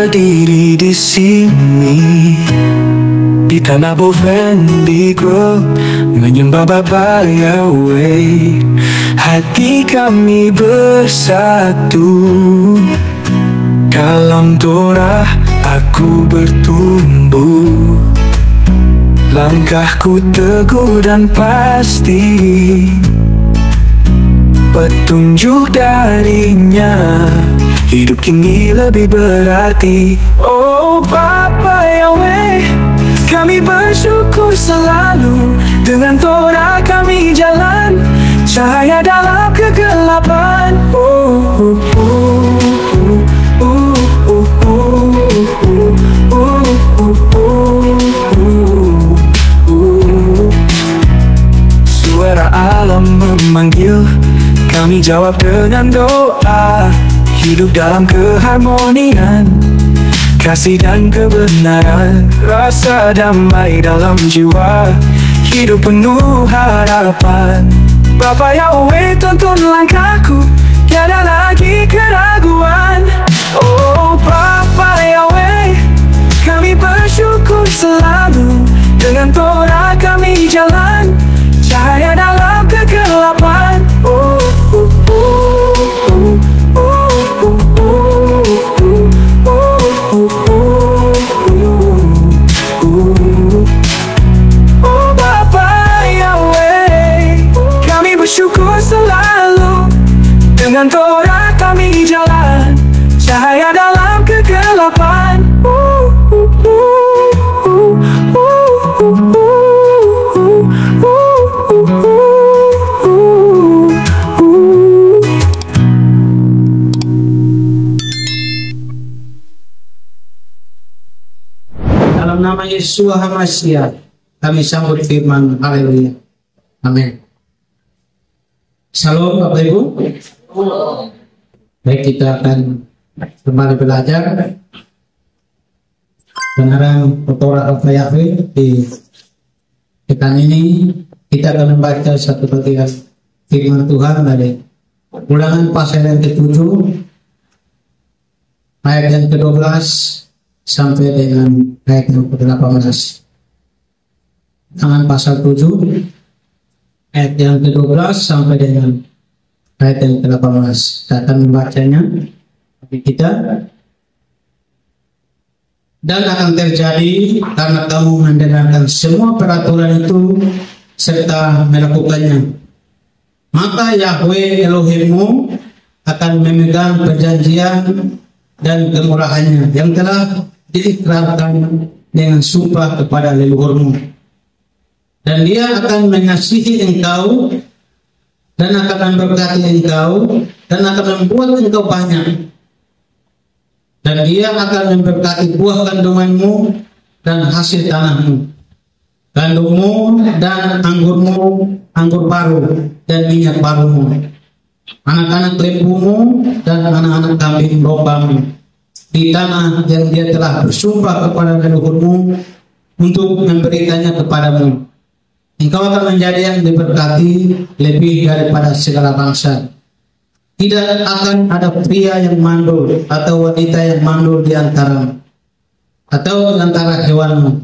berdiri di sini di tanah Bovendigul menyembah Bapa Yahweh. Hati kami bersatu dalam Torah, aku bertumbuh. Langkahku teguh dan pasti, petunjuk darinya, hidup kini lebih berarti. Oh Bapa Yahweh, kami bersyukur selalu. Dengan Torah kami jalan, cahaya dalam kegelapan. Suara alam memanggil, kami jawab dengan doa. Hidup dalam keharmonian, kasih dan kebenaran, rasa damai dalam jiwa, hidup penuh harapan. Bapa Yahweh tuntun langkahku, tiada lagi keraguan. Oh Bapa Yahweh, kami bersyukur selalu. Dengan Torah kami jalan, cahaya dalam kegelapan. Bersyukur selalu. Dengan Torah kami jalan, cahaya dalam kegelapan. Dalam nama Yesus HaMashiach kami sambut firman. Haleluya. Amin. Salam Bapak Ibu. Baik, kita akan kembali belajar kebenaran Torah Bapa Yahweh. Di pekan ini kita akan membaca satu bagian firman Tuhan dari Ulangan pasal yang ke-7 ayat yang ke-12 sampai dengan ayat yang ke-18. Ulangan pasal 7 ayat yang ke-12 sampai dengan ayat yang ke-18. Kita akan membacanya bagi kita. Dan akan terjadi karena kamu mendengarkan semua peraturan itu serta melakukannya, maka Yahweh Elohimmu akan memegang perjanjian dan kemurahannya yang telah diikrarkan dengan sumpah kepada leluhurmu. Dan dia akan mengasihi engkau, dan akan memberkati engkau, dan akan membuat engkau banyak. Dan dia akan memberkati buah kandunganmu dan hasil tanahmu, gandummu dan anggurmu, anggur baru dan minyak barumu, anak-anak lembumu dan anak-anak kambing dombamu, di tanah yang dia telah bersumpah kepada leluhurmu untuk memberikannya kepadamu. Engkau akan menjadi yang diberkati lebih daripada segala bangsa. Tidak akan ada pria yang mandul atau wanita yang mandul di antaramu atau di antara hewanmu.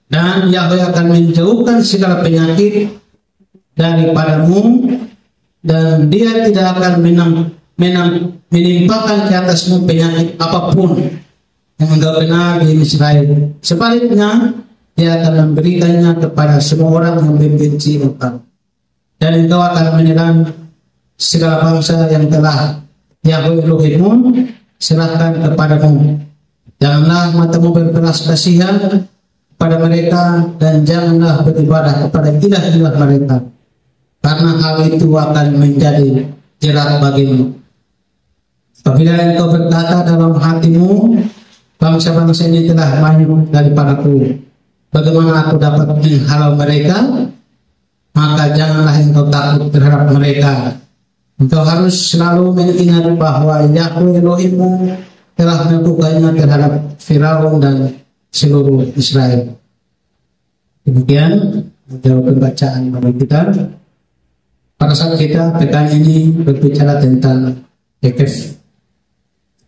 Dan Yahweh akan menjauhkan segala penyakit daripadamu, dan dia tidak akan menimpakan ke atasmu penyakit apapun yang engkau kenal di Israel. Sebaliknya, dia akan memberikannya kepada semua orang yang membenci engkau. Dan engkau akan menelan segala bangsa yang telah Yahweh Elohimmu serahkan kepadamu. Janganlah matamu berbelas kasihan pada mereka, dan janganlah beribadah kepada ilah-ilah mereka, karena hal itu akan menjadi jerat bagimu. Apabila engkau berkata dalam hatimu, bangsa-bangsa ini telah banyak daripadaku, bagaimana aku dapat menghalau mereka? Maka janganlah engkau takut terhadap mereka. Engkau harus selalu mengingat bahwa Yahweh Elohimmu telah melakukannya terhadap Firaun dan seluruh Israel. Demikian menjawab pembacaan bagi kita. Pada saat kita pekan ini berbicara tentang Ekef,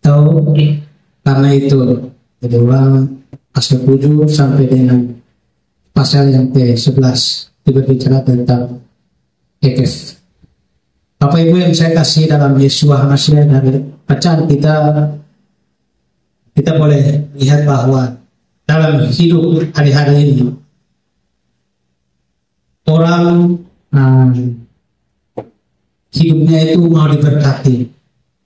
atau karena itu Jadi Ulangan pasal 7 sampai dengan pasal yang ke-11 berbicara tentang Ekef. Bapak Ibu yang saya kasih dalam Yesus Hamasiah, dari bacaan kita boleh lihat bahwa dalam hidup hari-hari ini orang hidupnya itu mau diberkati.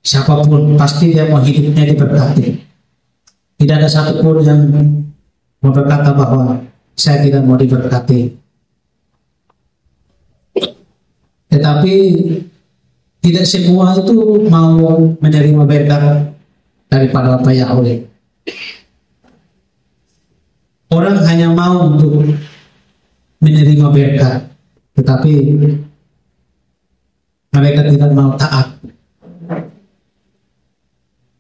Siapapun pasti dia mau hidupnya diberkati. Tidak ada satupun yang mau berkata bahwa saya tidak mau diberkati. Tetapi tidak semua itu mau menerima berkat daripada Bapa Yahweh. Orang hanya mau untuk menerima berkat, tetapi mereka tidak mau taat.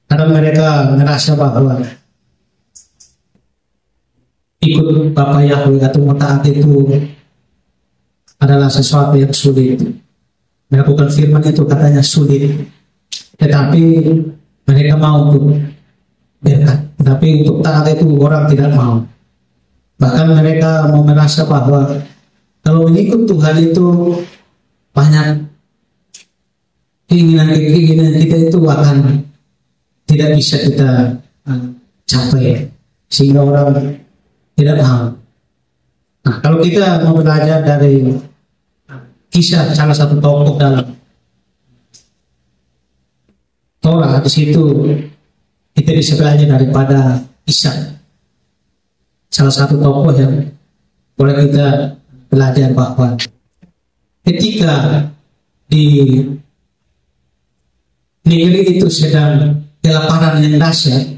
Karena mereka merasa bahwa ikut Bapa Yahweh atau mau taat itu adalah sesuatu yang sulit. Melakukan firman itu katanya sulit, tetapi mereka mau untuk berkat, tetapi untuk taat itu orang tidak mau. Bahkan mereka mau merasa bahwa kalau mengikut Tuhan itu banyak keinginan kita itu akan tidak bisa kita capai, sehingga orang tidak mau. Nah, kalau kita mau belajar dari kisah salah satu tokoh dalam Torah, di situ kita bisa belajar daripada Ishak, salah satu tokoh yang boleh kita belajar bahwa ketika di negeri itu sedang kelaparan yang dahsyat,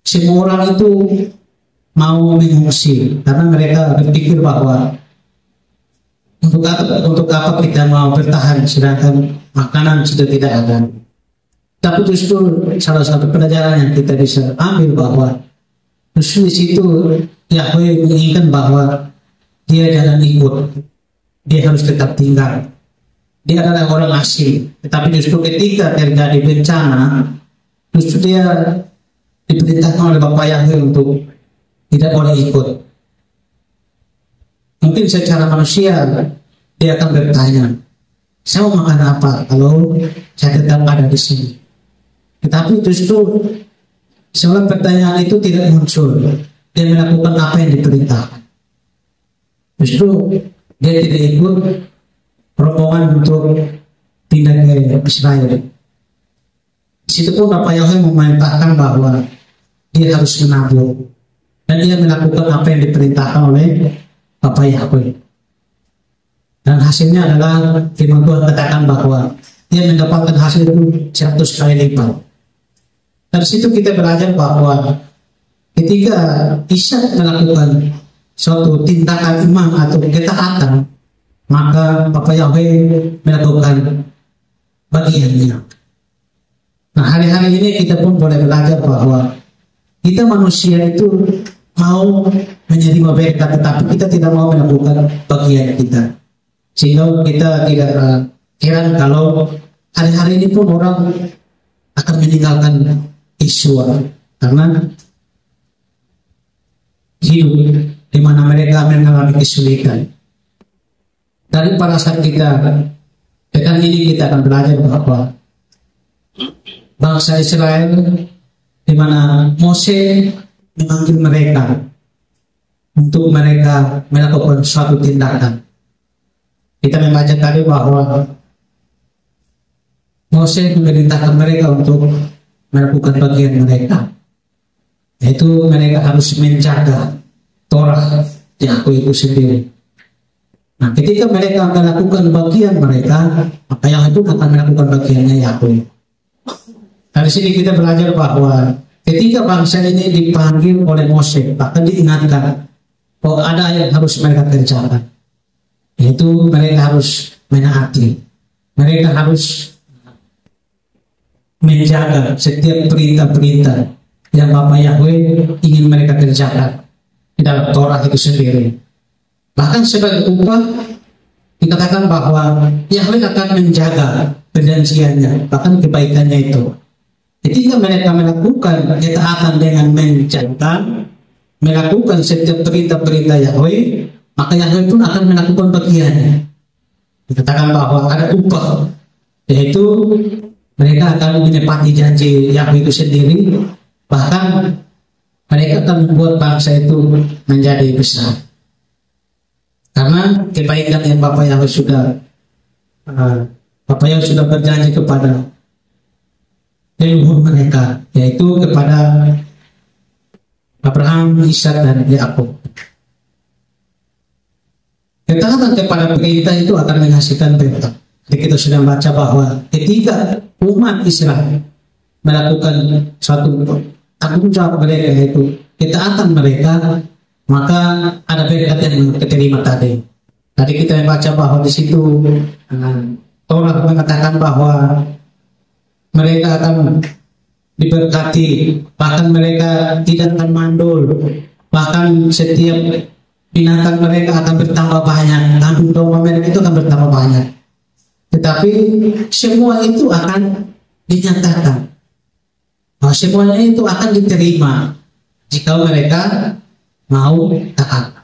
semua orang itu mau mengungsi karena mereka berpikir bahwa untuk apa kita mau bertahan sedangkan makanan sudah tidak ada. Tapi justru salah satu pelajaran yang kita bisa ambil bahwa justru di situ Yahweh menginginkan bahwa dia jangan ikut, dia harus tetap tinggal. Dia adalah orang asing, tetapi justru ketika terjadi bencana, justru dia diperintahkan oleh Bapa Yahweh untuk tidak boleh ikut. Mungkin secara manusia dia akan bertanya, saya mau makan apa kalau saya tetap ada di sini? Tetapi justru setelah pertanyaan itu tidak muncul, dia melakukan apa yang diperintahkan. Justru dia tidak ikut rombongan untuk pindah ke Israel. Di situ pun Bapa Yahweh memerintahkan bahwa dia harus menabung, dan dia melakukan apa yang diperintahkan oleh Bapa Yahweh. Dan hasilnya adalah firman Tuhan katakan bahwa dia mendapatkan hasil itu 100 kali lipat. Dari situ kita belajar bahwa ketika Ishak melakukan suatu tindakan iman atau ketaatan, maka Bapa Yahweh melakukan bagiannya. Nah, hari-hari ini kita pun boleh belajar bahwa kita manusia itu mau menerima berkat, tetapi kita tidak mau melakukan bagian kita. Sehingga kita tidak heran kalau hari-hari ini pun orang akan meninggalkan Yeshua karena hidup di mana mereka mengalami kesulitan. Dari pada saat kita pekan ini kita akan belajar bahwa bangsa Israel di mana Mose memanggil mereka untuk mereka melakukan suatu tindakan. Kita membaca tadi bahwa Mose memerintahkan mereka untuk melakukan bagian mereka, yaitu mereka harus menjaga Torah Yahweh itu sendiri. Nah, ketika mereka melakukan bagian mereka, maka yang itu akan melakukan bagiannya Yahweh. Dari sini kita belajar bahwa ketika bangsa ini dipanggil oleh Mose, bahkan diingatkan bahwa ada yang harus mereka kerjakan, yaitu mereka harus menaati, mereka harus menjaga setiap perintah-perintah yang Bapa Yahweh ingin mereka kerjakan di dalam Torah itu sendiri. Bahkan sebagai upah dikatakan bahwa Yahweh akan menjaga perjanjiannya, bahkan kebaikannya itu. Ketika mereka melakukan ketaatan dengan menjalankan, melakukan setiap perintah-perintah Yahweh, maka Yahweh pun akan melakukan bagiannya. Dikatakan bahwa ada upah, yaitu mereka akan menepati janji Yahweh itu sendiri, bahkan mereka akan membuat bangsa itu menjadi besar. Karena kebaikan yang Bapak Yahweh sudah berjanji kepada leluhur mereka, yaitu kepada Abraham, Ishak, dan Yakub. Ketaatan kepada perintah itu akan menghasilkan berkat. Jadi kita sudah baca bahwa ketika umat Israel melakukan suatu tanggung jawab mereka, yaitu ketaatan mereka, maka ada berkat yang diterima tadi. Tadi kita membaca bahwa di situ Torah mengatakan bahwa mereka akan diberkati, bahkan mereka tidak akan mandul, bahkan setiap binatang mereka akan bertambah banyak, kambing domba mereka itu akan bertambah banyak. Tetapi semua itu akan dinyatakan, bahwa semuanya itu akan diterima jika mereka mau taat.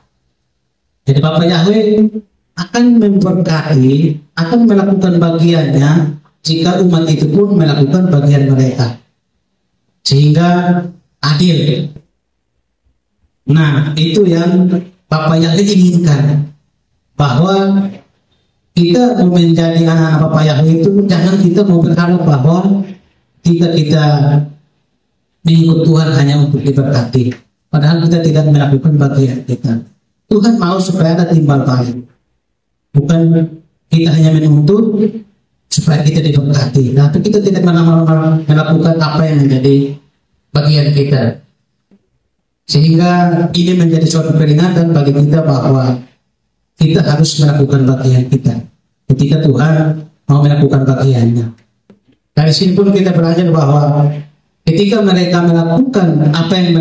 Jadi Bapak Yahweh akan memberkati, akan melakukan bagiannya jika umat itu pun melakukan bagian mereka, sehingga adil. Nah, itu yang Bapak Yahweh inginkan, bahwa kita mau menjadi anak-anak Bapak Yahweh itu jangan kita mau berharap bahwa kita mengikut Tuhan hanya untuk diberkati, padahal kita tidak melakukan bagian kita. Tuhan mau supaya ada timbal balik, bukan kita hanya menuntut supaya kita diberkati, tapi kita tidak melakukan apa yang menjadi bagian kita. Sehingga ini menjadi suatu peringatan bagi kita bahwa kita harus melakukan bagian kita ketika Tuhan mau melakukan bagiannya. Dari sini pun kita belajar bahwa ketika mereka melakukan apa yang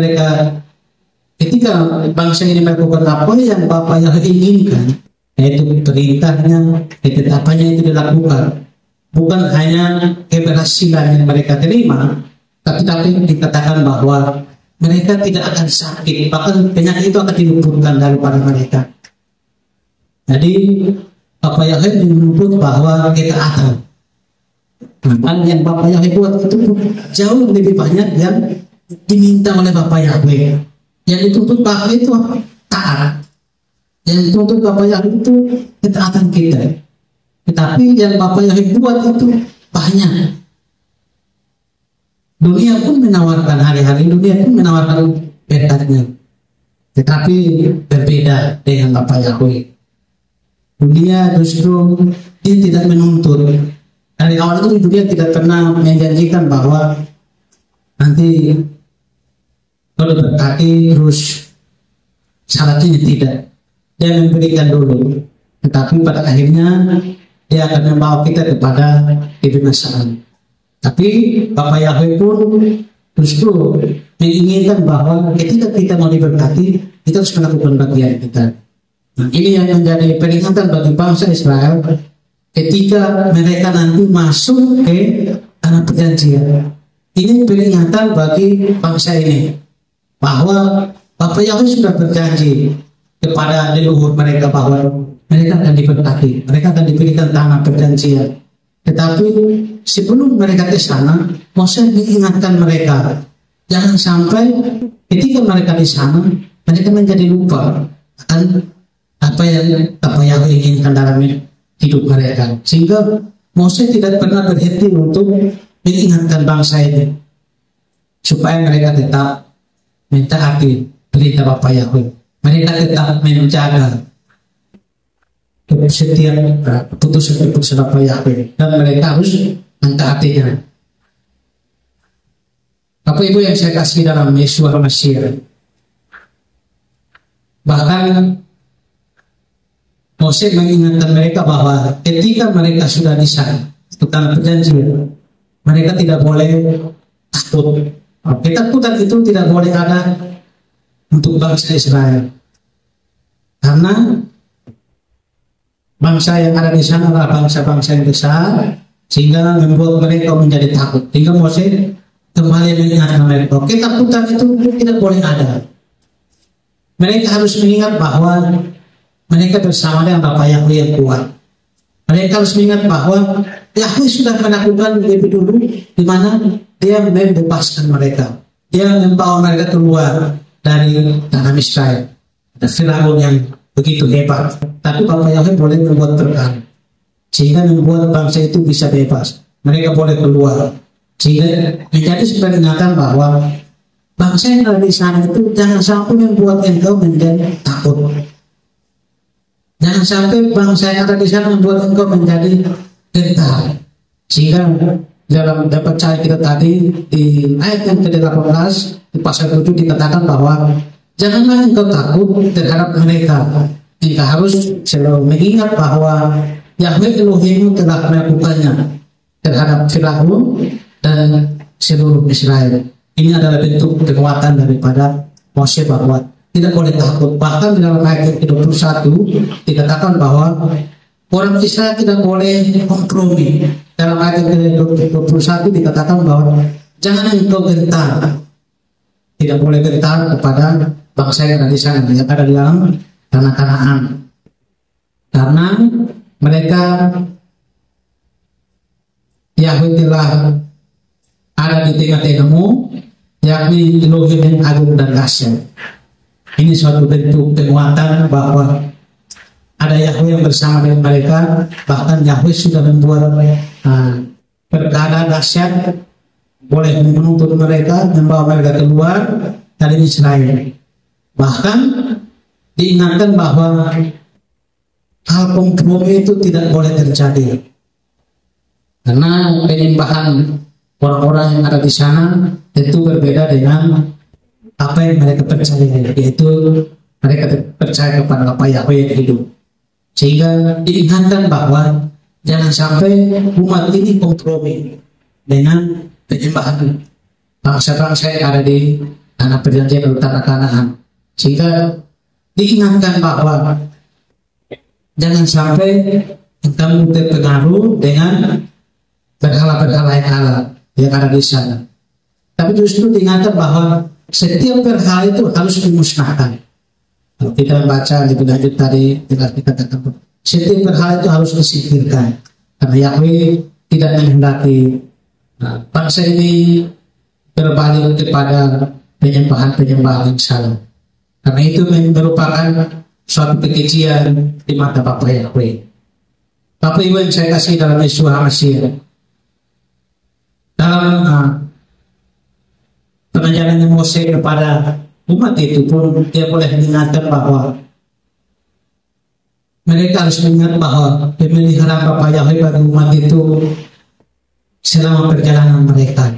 ketika bangsa ini melakukan apa yang Bapa Yahweh inginkan, yaitu perintahnya, ketetapannya itu dilakukan, bukan hanya keberhasilan yang mereka terima, tapi dikatakan bahwa mereka tidak akan sakit, bahkan penyakit itu akan diluputkan daripada mereka. Jadi Bapak Yahweh menuntut bahwa ketaatan, yang Bapak Yahweh buat itu jauh lebih banyak yang diminta oleh Bapak Yahweh. Yang dituntut Bapak itu taat, yang dituntut Bapak Yahweh itu ketaatan kita. Tetapi yang Bapak Yahweh buat itu banyak. Dunia pun menawarkan, hari-hari dunia pun menawarkan berkatnya, tetapi berbeda dengan Bapak Yahweh. Dunia justru dia tidak menuntut. Dari awal itu dunia tidak pernah menjanjikan bahwa nanti kalau diberkati terus syaratnya tidak. Dia memberikan dulu, tetapi pada akhirnya dia akan membawa kita kepada kebinasaan. Tapi Bapak Yahweh pun justru menginginkan bahwa ketika kita mau diberkati, kita harus melakukan bagian kita. Nah, ini yang menjadi peringatan bagi bangsa Israel ketika mereka nanti masuk ke tanah perjanjian. Ini peringatan bagi bangsa ini bahwa Bapak Yahweh sudah berjanji kepada leluhur mereka bahwa mereka akan diberkati, mereka akan diberikan tanah perjanjian. Tetapi sebelum mereka ke sana, Moses mengingatkan mereka, jangan sampai ketika mereka di sana, mereka menjadi lupa akan apa yang Bapak Yahweh inginkan dalam hidup mereka. Sehingga Moses tidak pernah berhenti untuk mengingatkan bangsa ini, supaya mereka tetap mentaati perintah Bapak Yahweh. Mereka tetap menjaga setiap putusan Bapak Yahweh, dan mereka harus mentaatinya. Bapak Ibu yang saya kasih dalam Yesus Masih, bahkan Moses mengingatkan mereka bahwa ketika mereka sudah di sana, ke tanah perjanjian, mereka tidak boleh takut. Ketakutan itu tidak boleh ada untuk bangsa Israel, karena bangsa yang ada di sana adalah bangsa-bangsa yang besar, sehingga membuat mereka menjadi takut. Hingga Moses kembali mengingatkan mereka. Ketakutan itu tidak boleh ada. Mereka harus mengingat bahwa mereka bersama dengan Bapa Yahweh yang kuat. Mereka harus mengingat bahwa Yahweh sudah melakukan lebih dulu, di mana Dia membebaskan mereka. Dia membawa mereka keluar dari tanah Israel. Ada Firaun yang begitu hebat. Tapi Bapa Yahweh boleh membuat berkah, sehingga membuat bangsa itu bisa bebas. Mereka boleh keluar, sehingga menjadi sebuah ingatan bahwa bangsa yang ada di sana itu jangan sampai membuat engkau menjadi takut. Jangan sampai bangsa yang ada di sana membuat engkau menjadi gentar. Sehingga dalam bacaan kita tadi di ayat yang ke-18 di pasal 7 dikatakan bahwa janganlah engkau takut terhadap mereka. Engkau harus selalu mengingat bahwa Yahweh Elohimmu telah melakukannya terhadap Firaun dan seluruh Israel. Ini adalah bentuk kekuatan daripada Mose bahwa tidak boleh takut. Bahkan di dalam ayat ke-21 dikatakan bahwa orang Israel tidak boleh kompromi. Dalam ayat ke-21 dikatakan bahwa jangan engkau gentar. Tidak boleh gentar kepada bangsa yang ada di sana, yang ada di dalam tanah Kanaan. Karena mereka Yahweh telah ada di tengah-tengahmu, yakni Elohim yang agung dan dahsyat. Ini suatu bentuk kekuatan bahwa ada Yahweh yang bersama dengan mereka. Bahkan Yahweh sudah membuat perkara dahsyat, boleh menuntut mereka, membawa mereka keluar dari Israel. Bahkan diingatkan bahwa hal kompromi itu tidak boleh terjadi, karena penyembahan orang-orang yang ada di sana tentu berbeda dengan apa yang mereka percaya, yaitu mereka percaya kepada Bapa Yahweh yang hidup. Sehingga diingatkan bahwa jangan sampai umat ini kompromi dengan penyembahan bangsa-bangsa yang ada di tanah perjanjian atau tanah Kanaan. Sehingga diingatkan bahwa jangan sampai kamu terpengaruh dengan berhala-berhala yang ada di sana. Tapi justru diingatkan bahwa setiap berhala itu harus dimusnahkan. Kalau kita baca lebih lanjut tadi, kita katakan setiap berhala itu harus disingkirkan, karena Yahweh tidak menghendaki bangsa ini berbalik kepada penyembahan-penyembahan yang salah. Karena itu merupakan suatu kekejian di mata Bapa Yahweh. Bapak Ibu yang saya kasih dalam Yesus Hamasiah, dalam pengajaran Mose kepada umat itu pun dia boleh mengingatkan bahwa mereka harus mengingat bahwa pemeliharaan Bapa Yahweh bagi umat itu selama perjalanan mereka.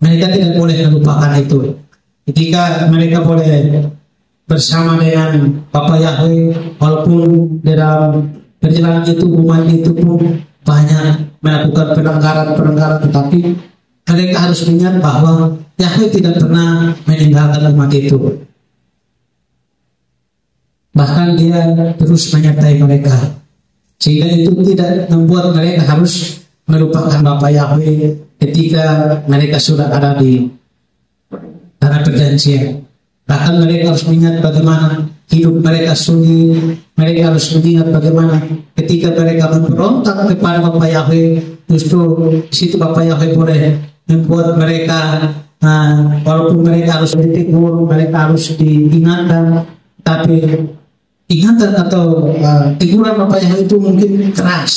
Mereka tidak boleh melupakan itu. Ketika mereka boleh bersama dengan Bapa Yahweh, walaupun dalam perjalanan itu umat itu pun banyak melakukan pelanggaran, tetapi mereka harus mengingat bahwa Yahweh tidak pernah meninggalkan umat itu. Bahkan Dia terus menyertai mereka, sehingga itu tidak membuat mereka harus melupakan Bapa Yahweh ketika mereka sudah ada di tanah perjanjian. Bahkan mereka harus mengingat bagaimana hidup mereka sulit. Mereka harus mengingat bagaimana ketika mereka memberontak kepada Bapa Yahweh, justru di situ Bapa Yahweh boleh membuat mereka, walaupun mereka harus ditegur, mereka harus diingatkan, tapi ingatan atau teguran Bapa Yahweh itu mungkin keras,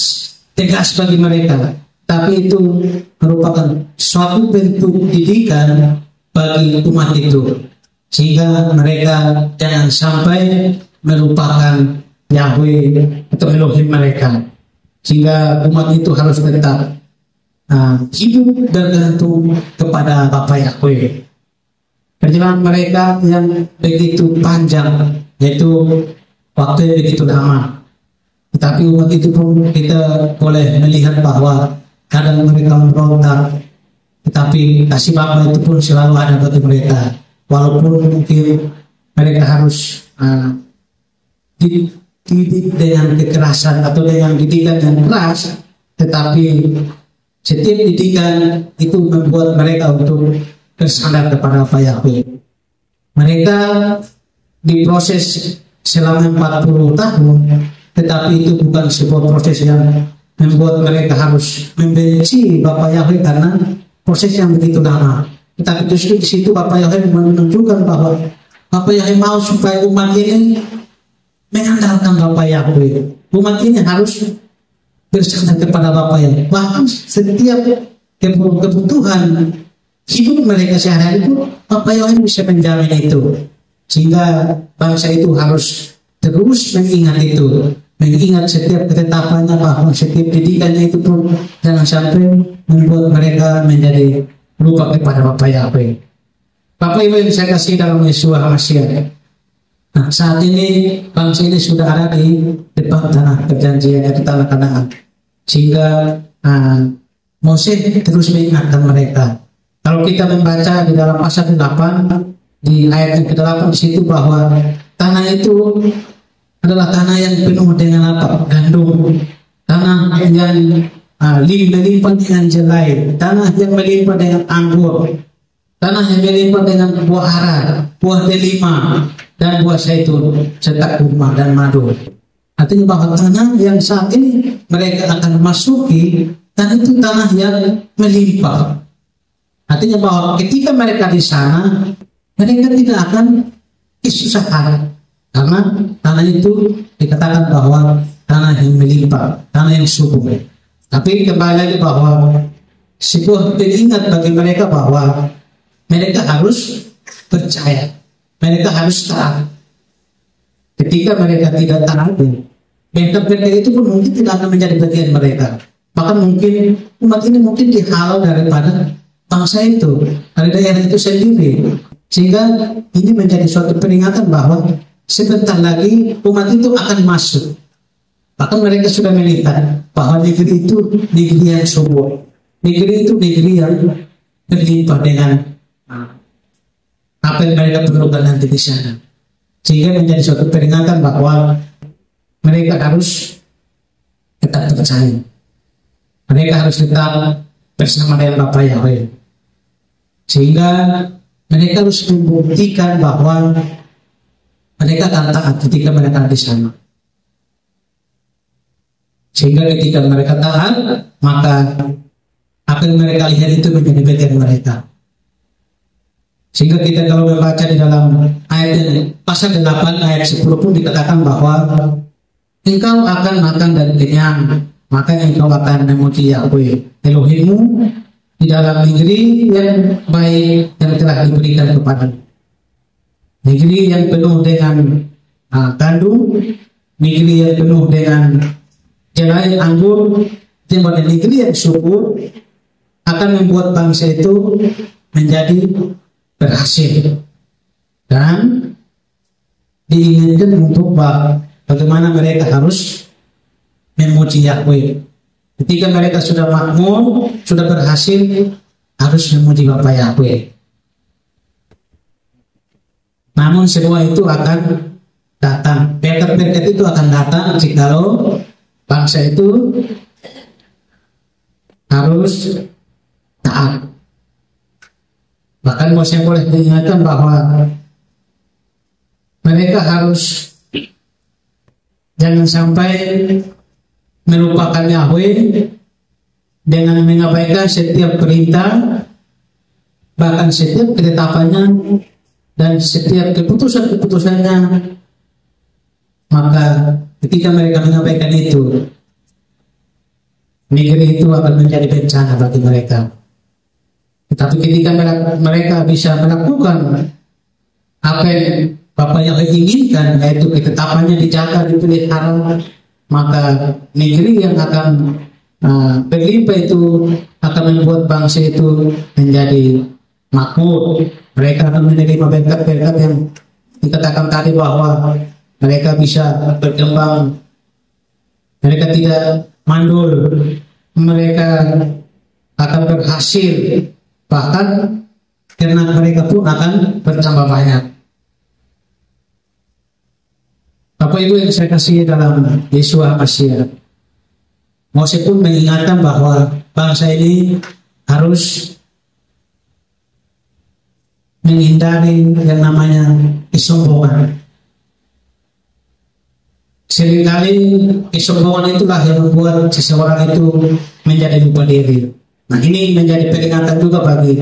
tegas bagi mereka, tapi itu merupakan suatu bentuk didikan bagi umat itu, sehingga mereka jangan sampai melupakan Yahweh atau Elohim mereka, sehingga umat itu harus tetap hidup bergantung kepada Bapa Yahweh. Perjalanan mereka yang begitu panjang, yaitu waktu yang begitu lama, tetapi umat itu pun kita boleh melihat bahwa kadang mereka memberontak, tetapi kasih Bapa itu pun selalu ada bagi mereka, walaupun mungkin mereka harus dididik dengan kekerasan atau dengan didikan yang keras, tetapi setiap didikan itu membuat mereka untuk bersandar kepada Yahweh. Mereka diproses selama 40 tahun, tetapi itu bukan sebuah proses yang membuat mereka harus membenci Bapak Yahweh karena proses yang begitu lama. Tetapi justru di situ Bapak Yahweh menunjukkan bahwa Bapak Yahweh mau supaya umat ini mengandalkan Bapak Yahweh. Umat ini harus bersandar kepada Bapak Yahweh. Bahkan setiap kebutuhan hidup mereka sehari-hari itu Bapak Yahweh bisa menjamin itu. Sehingga bangsa itu harus terus mengingat setiap ketetapannya, bahwa setiap didikannya itu pun jangan sampai membuat mereka menjadi lupa kepada Bapak Yahweh. Bapak Ibu yang saya kasih dalam Yesus Masih. Nah, saat ini bangsa ini sudah ada di depan tanah perjanjian, yaitu tanah Kanaan. Sehingga Moses terus mengingatkan mereka. Kalau kita membaca di dalam pasal 8 di ayat yang ke-8 di situ bahwa tanah itu adalah tanah yang penuh dengan gandum, tanah yang melimpah dengan jelai, tanah yang melimpah dengan anggur, tanah yang melimpah dengan buah ara, buah delima, dan buah zaitun, serta kurma dan madu. Artinya bahwa tanah yang saat ini mereka akan masuki, tanah itu tanah yang melimpah. Artinya bahwa ketika mereka di sana, mereka tidak akan kesusahan, karena tanah itu dikatakan bahwa tanah yang melimpah, tanah yang subur. Tapi kembali lagi bahwa sebuah pengingat bagi mereka bahwa mereka harus percaya, mereka harus taat. Ketika mereka tidak taat, mereka itu pun mungkin tidak akan menjadi bagian mereka. Bahkan mungkin umat ini mungkin dihalau daripada bangsa itu, dari daerah itu sendiri. Sehingga ini menjadi suatu peringatan bahwa sebentar lagi umat itu akan masuk. Bahkan mereka sudah melihat bahwa negeri itu negeri yang subur, negeri itu negeri yang berlimpah dengan apa yang mereka perlukan nanti di sana. Sehingga menjadi suatu peringatan bahwa mereka harus tetap percaya, mereka harus tetap bersama dengan Bapak Yahweh. Sehingga mereka harus membuktikan bahwa mereka akan taat ketika mereka di sana. Sehingga ketika mereka taat, maka apa yang mereka lihat itu menjadi bagian mereka. Sehingga kita kalau membaca di dalam ayat pasal 8 ayat 10 pun dikatakan bahwa engkau akan makan dan kenyang, maka engkau akan memuji Yahweh Elohimmu di dalam negeri yang baik yang telah diberikan kepadamu. Negeri yang penuh dengan gandum, negeri yang penuh dengan jelai anggur, dan negeri yang subur akan membuat bangsa itu menjadi berhasil. Dan diinginkan untuk bagaimana mereka harus memuji Yahweh. Ketika mereka sudah makmur, sudah berhasil, harus memuji Bapak Yahweh. Namun semua itu akan datang, berkat-berkat itu akan datang jikalau bangsa itu harus taat. Bahkan saya boleh diingatkan bahwa mereka harus jangan sampai melupakan Yahweh dengan mengabaikan setiap perintah, bahkan setiap ketetapannya dan setiap keputusan-keputusannya. Maka ketika mereka mengabaikan itu, negeri itu akan menjadi bencana bagi mereka. Tetapi ketika mereka bisa melakukan apa yang Bapak Yahweh inginkan, yaitu ketetapannya dijaga, dipelihara, maka negeri yang akan berlimpah itu akan membuat bangsa itu menjadi makmur. Mereka akan menerima berkat-berkat yang dikatakan tadi bahwa mereka bisa berkembang, mereka tidak mandul, mereka akan berhasil, bahkan ternak mereka pun akan bertambah banyak. Bapak Ibu yang saya kasih dalam Yesus Masih, Moses pun mengingatkan bahwa bangsa ini harus menghindari yang namanya kesombongan. Seringkali kesombongan itulah yang membuat seseorang itu menjadi lupa diri. Nah, ini menjadi peringatan juga bagi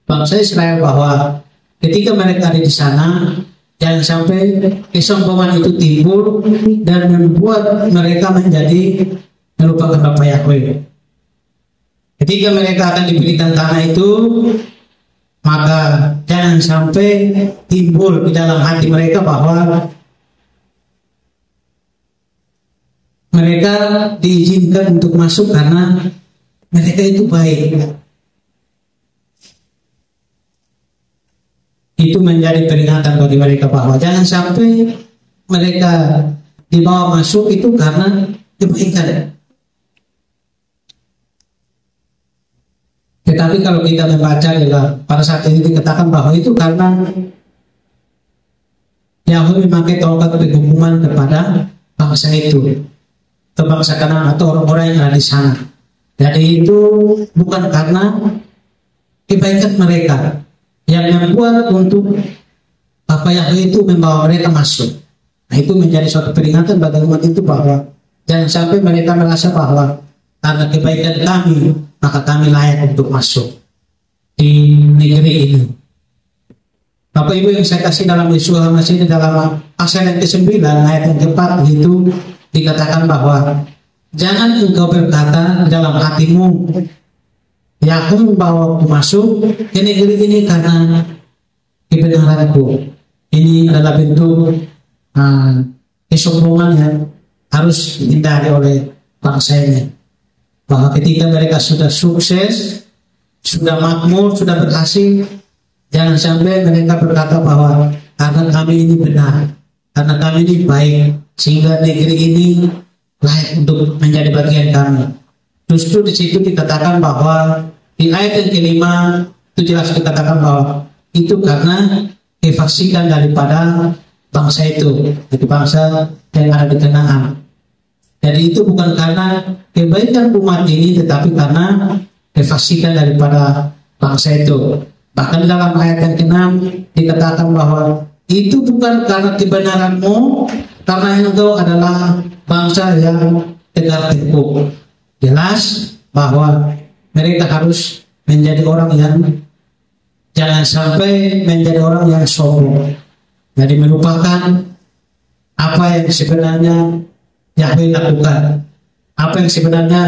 bangsa Israel bahwa ketika mereka ada di sana, jangan sampai kesombongan itu timbul dan membuat mereka menjadi melupakan Bapa Yahweh. Ketika mereka akan diberikan tanah itu, maka jangan sampai timbul di dalam hati mereka bahwa mereka diizinkan untuk masuk karena mereka itu baik. Itu menjadi peringatan bagi mereka bahwa jangan sampai mereka dibawa masuk itu karena kebaikan. Tetapi kalau kita membaca adalah pada saat ini dikatakan bahwa itu karena Yahweh memakai tongkat penghukuman kepada bangsa itu, atau bangsa Kanaan atau orang-orang yang ada di sana. Jadi itu bukan karena kebaikan mereka yang membuat untuk Bapa Yahweh itu membawa mereka masuk. Nah, itu menjadi suatu peringatan bagi umat itu bahwa jangan sampai mereka merasa bahwa karena kebaikan kami maka kami layak untuk masuk di negeri ini. Bapak Ibu yang saya kasih dalam Yesus Masih, dalam pasal yang ke-9 ayat yang ke-4 itu dikatakan bahwa jangan engkau berkata dalam hatimu, ya aku membawa aku masuk ke negeri ini karena kebenaranku. Ini adalah bentuk kesombongan yang harus dihindari oleh bangsa ini. Bahwa ketika mereka sudah sukses, sudah makmur, sudah berhasil, jangan sampai mereka berkata bahwa karena kami ini benar, karena kami ini baik, sehingga negeri ini layak untuk menjadi bagian kami. Justru di situ dikatakan bahwa di ayat yang kelima itu jelas dikatakan bahwa itu karena kefasikan daripada bangsa itu bangsa yang ada di Kanaan. Jadi itu bukan karena kebaikan umat ini, tetapi karena kefasikan daripada bangsa itu. Bahkan dalam ayat yang ke-6 dikatakan bahwa itu bukan karena kebenaranmu, karena engkau adalah bangsa yang tegak tengkuk. Jelas bahwa mereka harus menjadi orang yang jangan sampai menjadi orang yang sombong. Jadi melupakan apa yang sebenarnya Yahweh lakukan. Apa yang sebenarnya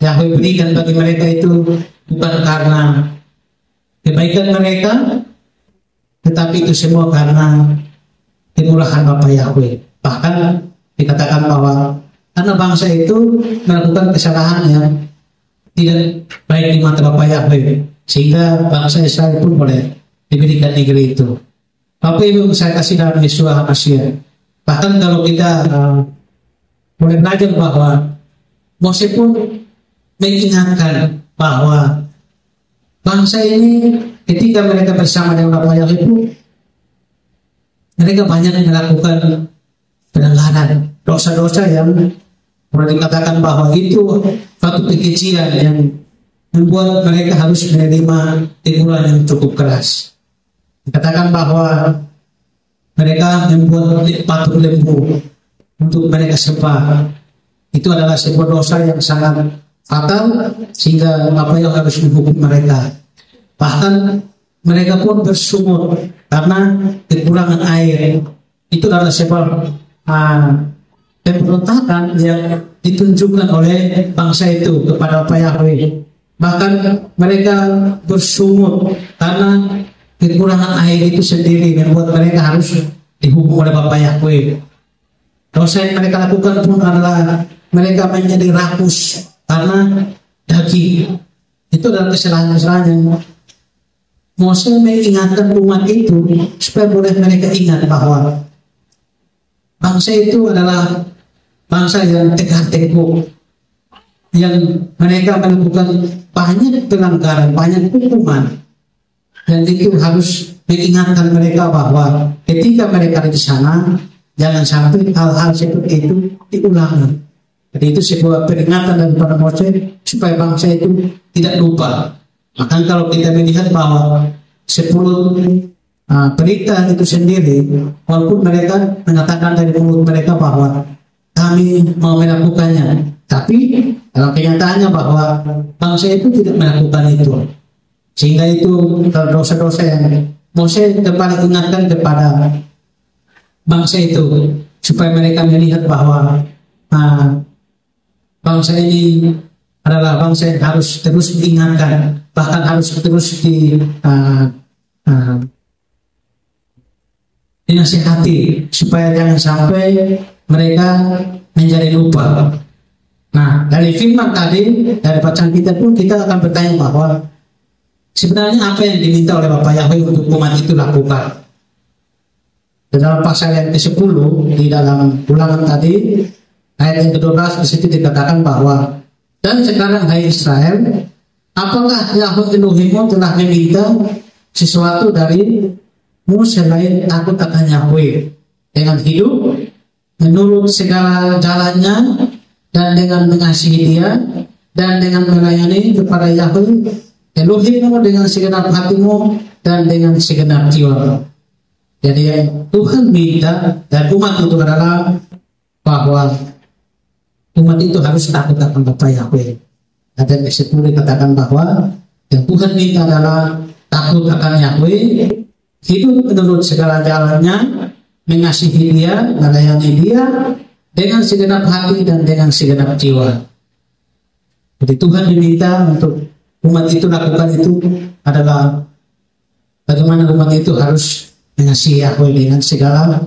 Yahweh berikan bagi mereka itu bukan karena kebaikan mereka, tetapi itu semua karena kemurahan Bapa Yahweh. Bahkan dikatakan bahwa karena bangsa itu melakukan kesalahan yang tidak baik di mata Bapa Yahweh, sehingga bangsa Israel pun boleh diberikan negeri itu. Bapak Ibu saya kasih dalam Yesus Masih. Bahkan kalau kita boleh belajar bahwa Mose pun mengingatkan bahwa bangsa ini ketika mereka bersama dengan Bapa Yahweh itu mereka banyak melakukan pelanggaran, dosa-dosa yang boleh dikatakan bahwa itu suatu kekecilan yang membuat mereka harus menerima teguran yang cukup keras. Dikatakan bahwa mereka membuat patung lembu untuk mereka sembah. Itu adalah sebuah dosa yang sangat fatal, sehingga Bapa Yahweh harus menghukum mereka. Bahkan mereka pun bersungut karena kekurangan air. Itu adalah sebab pemberontakan yang ditunjukkan oleh bangsa itu kepada Bapa Yahweh. Bahkan mereka bersungut karena kekurangan air itu sendiri membuat mereka harus dihukum oleh Bapa Yahweh. Dosa yang mereka lakukan pun adalah mereka menjadi rakus karena daging. Itu adalah kesalahan-kesalahan yang Mose mengingatkan umat itu supaya boleh mereka ingat bahwa bangsa itu adalah bangsa yang tegak tengkuk, yang mereka melakukan banyak pelanggaran, banyak hukuman, dan itu harus mengingatkan mereka bahwa ketika mereka ada di sana jangan sampai hal-hal seperti itu diulangi. Jadi itu sebuah peringatan daripada Mose supaya bangsa itu tidak lupa. Maka kalau kita melihat bahwa 10 berita itu sendiri, walaupun mereka mengatakan dari mulut mereka bahwa kami mau melakukannya, tapi dalam kenyataannya bahwa bangsa itu tidak melakukan itu. Sehingga itu dosa-dosa yang Mose kembali ingatkan kepada bangsa itu, supaya mereka melihat bahwa bangsa ini adalah bangsa yang harus terus diingatkan, bahkan harus terus dinasihati, supaya jangan sampai mereka menjadi lupa. Nah, dari firman tadi, dari bacaan kita pun kita akan bertanya bahwa sebenarnya apa yang diminta oleh Bapak Yahweh untuk umat itu lakukan. Di dalam pasal yang ke-10 di dalam Ulangan tadi, ayat yang ke-12 di situ dikatakan bahwa, dan sekarang hai Israel, apakah Yahweh Elohimmu telah meminta sesuatu darimu selain takut akan Yahweh, dengan hidup menurut segala jalannya, dan dengan mengasihi Dia, dan dengan melayani kepada Yahweh Elohimmu dengan segenap hatimu dan dengan segenap jiwa. Jadi Tuhan minta, dan umat itu adalah bahwa umat itu harus takut akan Bapa Yahweh. Dan ayat 10 dikatakan bahwa yang Tuhan minta adalah takut akan Yahweh, hidup menurut segala jalannya, mengasihi Dia, melayani Dia dengan segenap hati dan dengan segenap jiwa. Jadi Tuhan diminta untuk umat itu lakukan itu adalah bagaimana umat itu harus mengasihi Yahweh dengan segala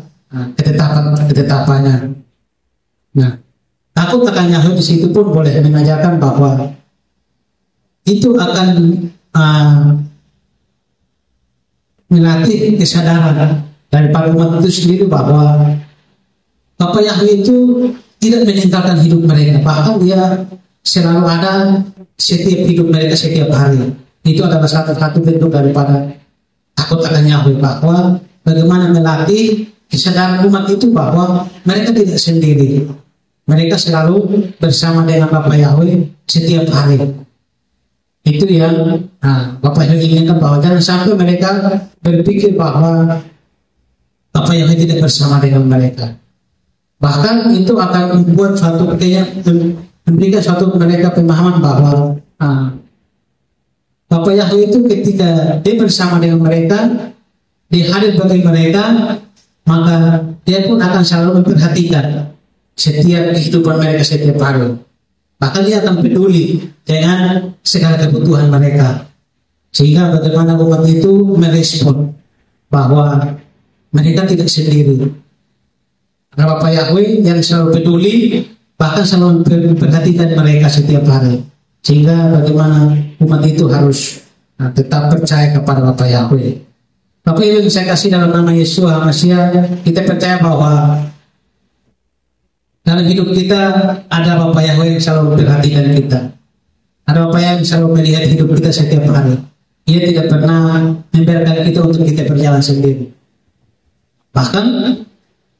ketetapannya. Nah, takut akan Yahweh di situ pun boleh mengajarkan bahwa itu akan melatih kesadaran daripada umat itu sendiri bahwa Bapak Yahweh itu tidak meninggalkan hidup mereka, bahkan Dia selalu ada setiap hidup mereka setiap hari. Itu adalah satu bentuk daripada takut akan Yahweh, bahwa bagaimana melatih kesadaran umat itu bahwa mereka tidak sendiri, mereka selalu bersama dengan Bapak Yahweh setiap hari. Itu yang Bapak Yahweh inginkan, bahwa jangan sampai mereka berpikir bahwa Bapak Yahweh tidak bersama dengan mereka. Bahkan itu akan membuat memberikan suatu mereka pemahaman bahwa Bapak Yahweh itu ketika Dia bersama dengan mereka, Dia hadir bagi mereka, maka Dia pun akan selalu memperhatikan setiap kehidupan mereka setiap hari. Bahkan Dia akan peduli dengan segala kebutuhan mereka, sehingga bagaimana umat itu merespon bahwa mereka tidak sendiri. Karena Bapak Yahweh yang selalu peduli, bahkan selalu memperhatikan mereka setiap hari, sehingga bagaimana umat itu harus tetap percaya kepada Bapak Yahweh. Bapak Ibu yang saya kasih dalam nama Yesus HaMashiach, kita percaya bahwa dalam hidup kita ada Bapak Yahweh yang selalu memperhatikan kita, ada Bapak yang selalu melihat hidup kita setiap hari. Dia tidak pernah membiarkan kita untuk kita berjalan sendiri. Bahkan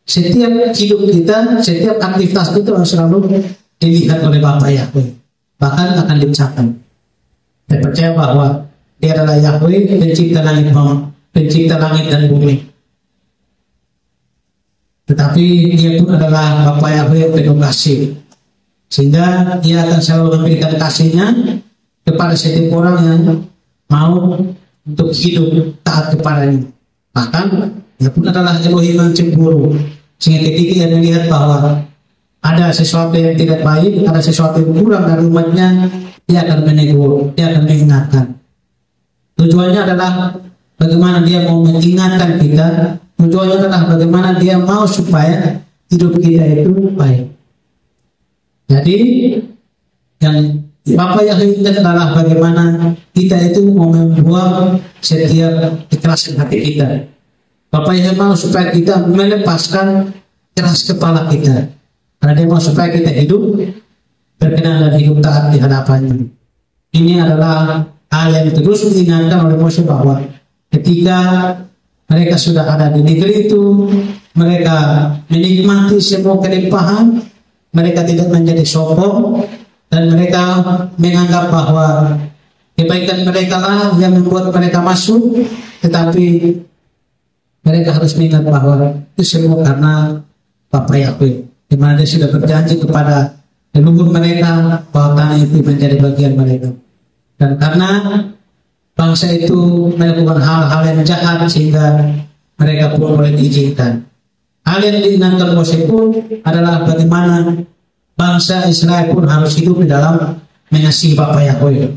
setiap hidup kita, setiap aktivitas kita harus selalu dilihat oleh Bapak Yahweh, bahkan akan dicatat. Saya percaya bahwa Dia adalah Yahweh, pencipta langit dan bumi. Tetapi Dia pun adalah Bapak Yahweh yang penuh kasih, sehingga Dia akan selalu memberikan kasih-Nya kepada setiap orang yang mau untuk hidup taat kepada-Nya. Bahkan Dia pun adalah Elohim yang cemburu, sehingga ketika Dia melihat bahwa ada sesuatu yang tidak baik, ada sesuatu yang kurang dari umat-Nya, Dia akan menegur, Dia akan mengingatkan. Tujuannya adalah bagaimana Dia mau mengingatkan kita. Tujuannya adalah bagaimana Dia mau supaya hidup kita itu baik. Jadi yang Bapak Yahweh adalah bagaimana kita itu mau membuang setiap keikhlasan hati kita. Bapak Yahweh mau supaya kita melepaskan keras kepala kita, karena Dia mau supaya kita hidup berkenan dan hidup taat di hadapan-Nya. Ini adalah hal yang terus diingatkan oleh Mose, bahwa ketika mereka sudah ada di negeri itu, mereka menikmati semua kelimpahan, mereka tidak menjadi sombong, dan mereka menganggap bahwa kebaikan mereka lah yang membuat mereka masuk. Tetapi mereka harus mengingat bahwa itu semua karena Bapa Yahweh, di mana dia sudah berjanji kepada leluhur mereka bahwa tanah itu menjadi bagian mereka. Dan karena bangsa itu melakukan hal-hal yang jahat sehingga mereka pun boleh diizinkan. Hal yang diingatkan Mose pun adalah bagaimana bangsa Israel pun harus hidup di dalam mengasihi Bapa Yahweh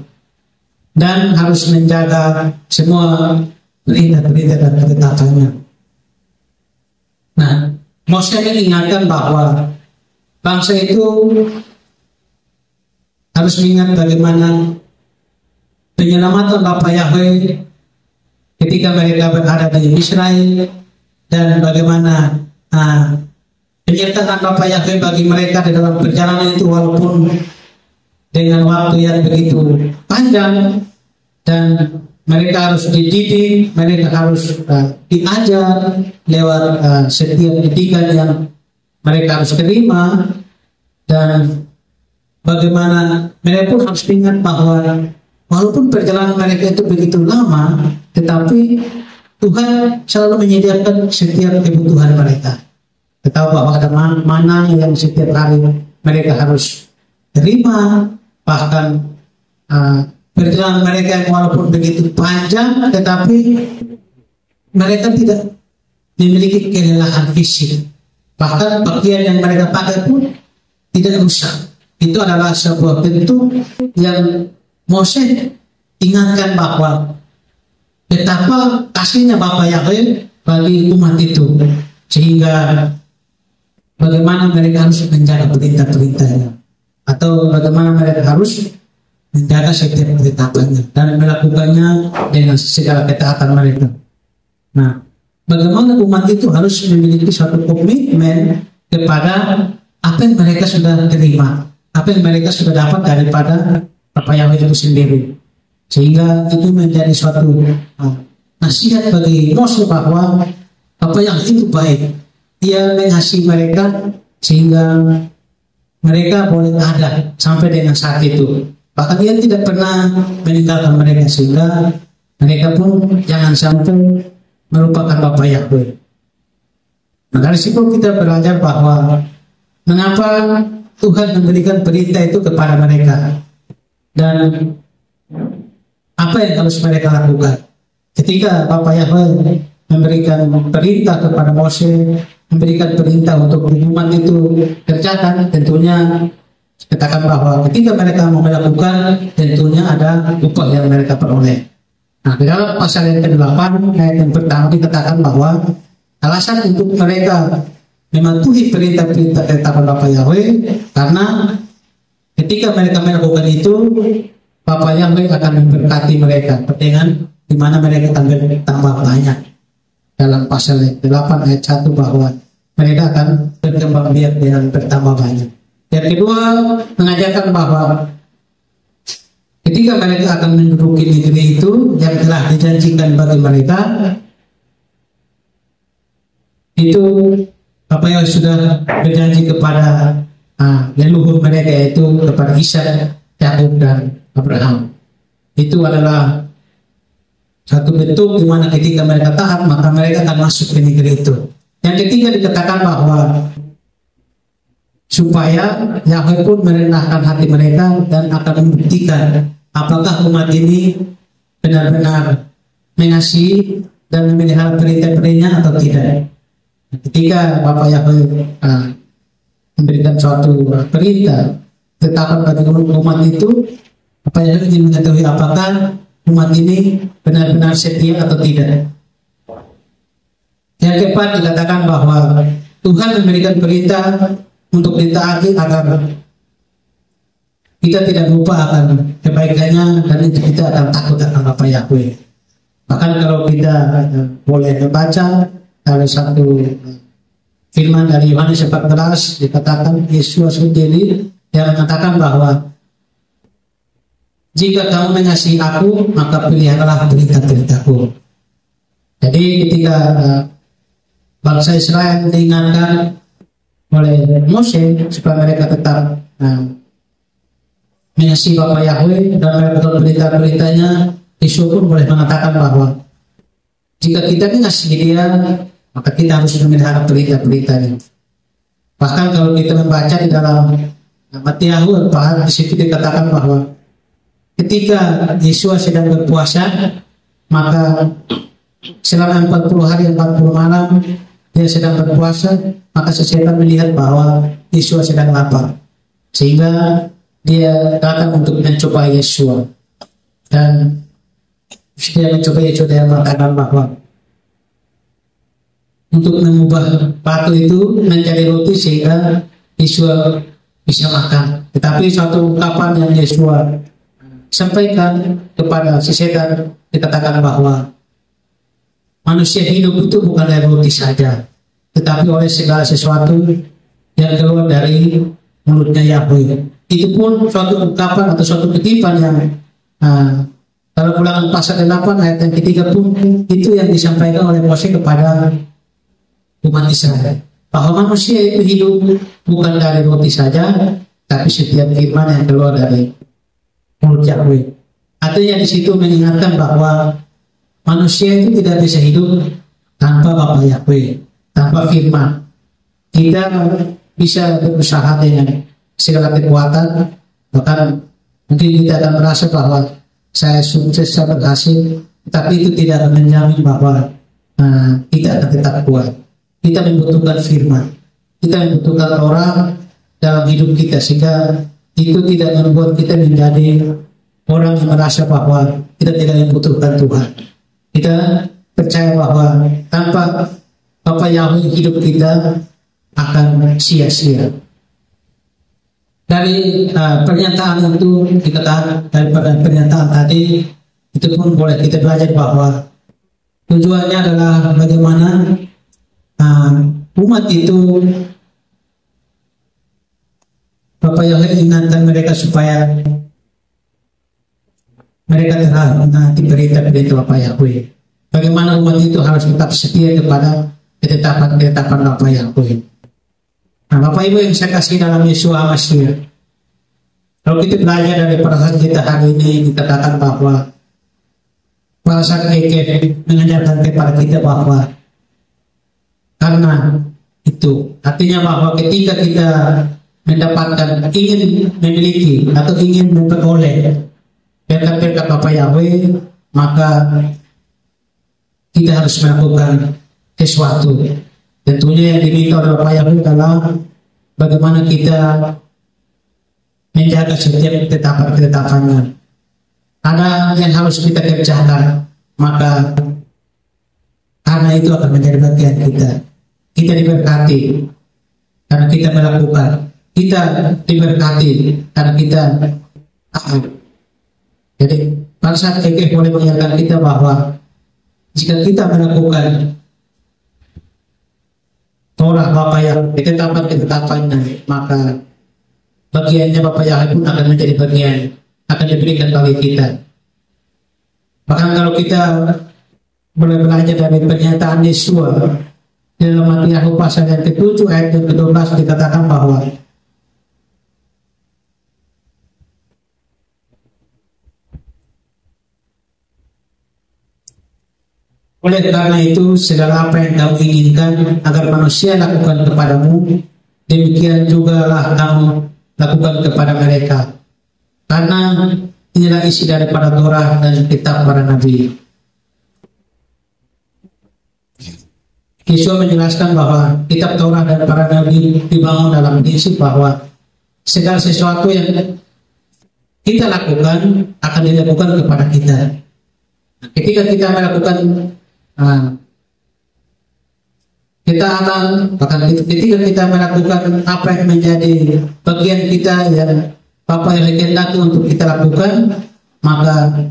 dan harus menjaga semua perintah-perintah dan ketetapannya. Nah, Mose mengingatkan bahwa bangsa itu harus mengingat bagaimana penyelamatan Bapa Yahweh ketika mereka berada di Israel dan bagaimana penyertaan Bapa Yahweh bagi mereka di dalam perjalanan itu walaupun dengan waktu yang begitu panjang dan mereka harus dididik, mereka harus diajar lewat setiap didikan yang mereka harus terima, dan bagaimana mereka pun harus ingat bahwa walaupun perjalanan mereka itu begitu lama, tetapi Tuhan selalu menyediakan setiap kebutuhan mereka. Kita tahu bahwa ada mana yang setiap hari mereka harus terima, bahkan perjalanan mereka yang walaupun begitu panjang, tetapi mereka tidak memiliki kelelahan fisik. Bahkan pakaian yang mereka pakai pun tidak rusak. Itu adalah sebuah bentuk yang Mose ingatkan bahwa betapa kasihnya Bapa Yahweh bagi umat itu, sehingga bagaimana mereka harus menjaga perintah-perintahnya, atau bagaimana mereka harus menjaga setiap ketetapannya dan melakukannya dengan segala ketaatan mereka. Nah, bagaimana umat itu harus memiliki suatu komitmen kepada apa yang mereka sudah terima, apa yang mereka sudah dapat daripada Bapa Yahweh itu sendiri, sehingga itu menjadi suatu nasihat bagi Mose bahwa Bapa Yahweh itu baik, Dia mengasihi mereka sehingga mereka boleh ada sampai dengan saat itu. Bahkan Dia tidak pernah meninggalkan mereka, sehingga mereka pun jangan sampai merupakan Bapa Yahweh. Nah, dari situ kita belajar bahwa mengapa Tuhan memberikan perintah itu kepada mereka dan apa yang harus mereka lakukan. Ketika Bapa Yahweh memberikan perintah kepada Mose, memberikan perintah untuk umat itu kerjakan, tentunya katakan bahwa ketika mereka mau melakukan, tentunya ada upah yang mereka peroleh. Nah, di dalam pasal yang ke-8 ayat yang pertama dikatakan bahwa alasan untuk mereka mematuhi perintah-perintah ketetapan Bapa Yahweh karena ketika mereka melakukan itu, Bapa Yahweh akan memberkati mereka dengan di mana mereka akan bertambah banyak. Dalam pasal 8 ayat 1 bahwa mereka akan berkembang biak dengan bertambah banyak. Yang kedua, mengajarkan bahwa ketika mereka akan menduduki negeri itu yang telah dijanjikan bagi mereka, itu Bapa Yahweh sudah berjanji kepada leluhur mereka, yaitu kepada Ishak, Yakub dan Abraham. Itu adalah satu bentuk di mana ketika mereka taat, maka mereka akan masuk ke negeri itu. Yang ketiga dikatakan bahwa supaya Yahweh pun merendahkan hati mereka dan akan membuktikan apakah umat ini benar-benar mengasihi dan memelihara perintah-perintahnya atau tidak. Ketika Bapa Yahweh memberikan suatu perintah tetapkan bagi umat itu, Bapa Yahweh ingin mengetahui apakah umat ini benar-benar setia atau tidak. Yang keempat dikatakan bahwa Tuhan memberikan perintah untuk ditaati agar kita tidak lupa akan kebaikannya dan kita akan takut akan Bapa Yahweh. Bahkan kalau kita boleh membaca ada satu firman dari Yohanes 14 dikatakan Yesus sendiri yang mengatakan bahwa jika kamu mengasihi aku, maka peliharalah perintah-perintahku. Jadi ketika bangsa Israel diingatkan oleh Mose supaya mereka tetap mengasihi Bapa Yahweh dan melakukan perintah-perintahnya, Yesus pun boleh mengatakan bahwa Jika kita mengasihi dia, maka kita harus memelihara perintah-perintahnya. Bahkan kalau kita membaca di dalam Matiahu 4, di situ dikatakan bahwa ketika Yesus sedang berpuasa, maka selama 40 hari 40 malam dia sedang berpuasa, maka sesetan melihat bahwa Yesus sedang lapar, sehingga dia datang untuk mencoba Yesus. Dan dia mencoba Yesus, dia mengatakan bahwa untuk mengubah batu itu menjadi roti sehingga Yesus bisa makan. Tetapi suatu ungkapan yang Yesus sampaikan kepada si setan dikatakan bahwa manusia hidup itu bukan dari roti saja, tetapi oleh segala sesuatu yang keluar dari mulutnya Yahweh. Itu pun suatu ungkapan atau suatu kutipan yang kalau Ulangan pasal 8 ayat yang ketiga pun itu yang disampaikan oleh Mose kepada umat Israel, bahwa manusia itu hidup bukan dari roti saja, tapi setiap firman yang keluar dari mulut Yahweh. Artinya di situ mengingatkan bahwa manusia itu tidak bisa hidup tanpa Bapa Yahweh, tanpa firman. Kita bisa berusaha dengan segala kekuatan, bahkan mungkin kita akan merasa bahwa saya sukses, saya berhasil, tapi itu tidak akan menjamin bahwa kita akan tetap kuat. Kita membutuhkan firman, kita membutuhkan orang dalam hidup kita, sehingga itu tidak membuat kita menjadi orang yang merasa bahwa kita tidak membutuhkan Tuhan. Kita percaya bahwa tanpa Bapa Yahweh hidup kita akan sia-sia. Dari pernyataan itu dikatakan, daripada pernyataan tadi itu pun boleh kita belajar bahwa tujuannya adalah bagaimana umat itu Bapa Yahweh ingatkan mereka supaya mereka telah menaati perintah-perintah Bapa Yahweh. Bagaimana umat itu harus tetap setia kepada ketetapan-ketetapan Bapa Yahweh. Nah, Bapak Ibu yang saya kasih dalam Yesus Masih, kalau kita belajar dari perasaan kita hari ini, dikatakan bahwa perasaan Eke mengajarkan kepada kita bahwa karena itu artinya bahwa ketika kita mendapatkan, ingin memiliki atau ingin memperoleh berkat-berkat Bapa Yahweh, maka kita harus melakukan sesuatu. Tentunya yang diminta oleh Bapa Yahweh adalah bagaimana kita menjaga setiap ketetapan-ketetapannya. Ada yang harus kita kerjakan, maka karena itu akan menjadi bagian kita. Kita diberkati karena kita melakukan. Kita diberkati karena kita taat. Jadi pada saat Eke boleh mengingatkan kita bahwa jika kita melakukan Torah Bapa Yahweh, ketetapan-ketetapannya, maka bagiannya Bapa Yahweh pun akan menjadi bagian, akan diberikan bagi kita. Bahkan kalau kita boleh belajar dari pernyataan Yesus dalam Matiahu pasal yang ke-7 ayat yang ke-12 dikatakan bahwa oleh karena itu segala apa yang kamu inginkan agar manusia lakukan kepadamu, demikian jugalah kamu lakukan kepada mereka, karena inilah isi daripada Torah dan kitab para nabi. Yesus menjelaskan bahwa kitab Torah dan para nabi dibangun dalam prinsip bahwa segala sesuatu yang kita lakukan akan dilakukan kepada kita. Ketika kita melakukan ketika kita melakukan apa yang menjadi bagian kita yang Bapa yang kehendaki untuk kita lakukan, maka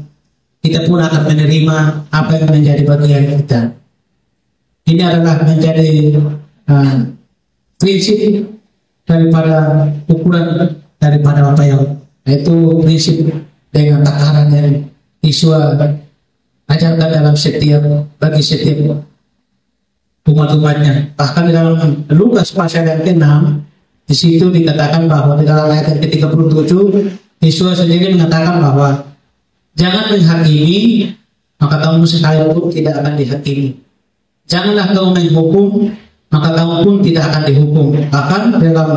kita pun akan menerima apa yang menjadi bagian kita. Ini adalah menjadi prinsip daripada ukuran daripada Bapa yang, yaitu prinsip dengan takaran yang Yesus ajarkan dalam bagi setiap umat-umatnya. Bahkan di dalam Lukas pasal yang ke-6, di situ dikatakan bahwa di dalam ayat yang ke-37, Yesus sendiri mengatakan bahwa jangan menghakimi maka kamu sekalipun tidak akan dihakimi. Janganlah kamu menghukum, maka kamu pun tidak akan dihukum. Bahkan dalam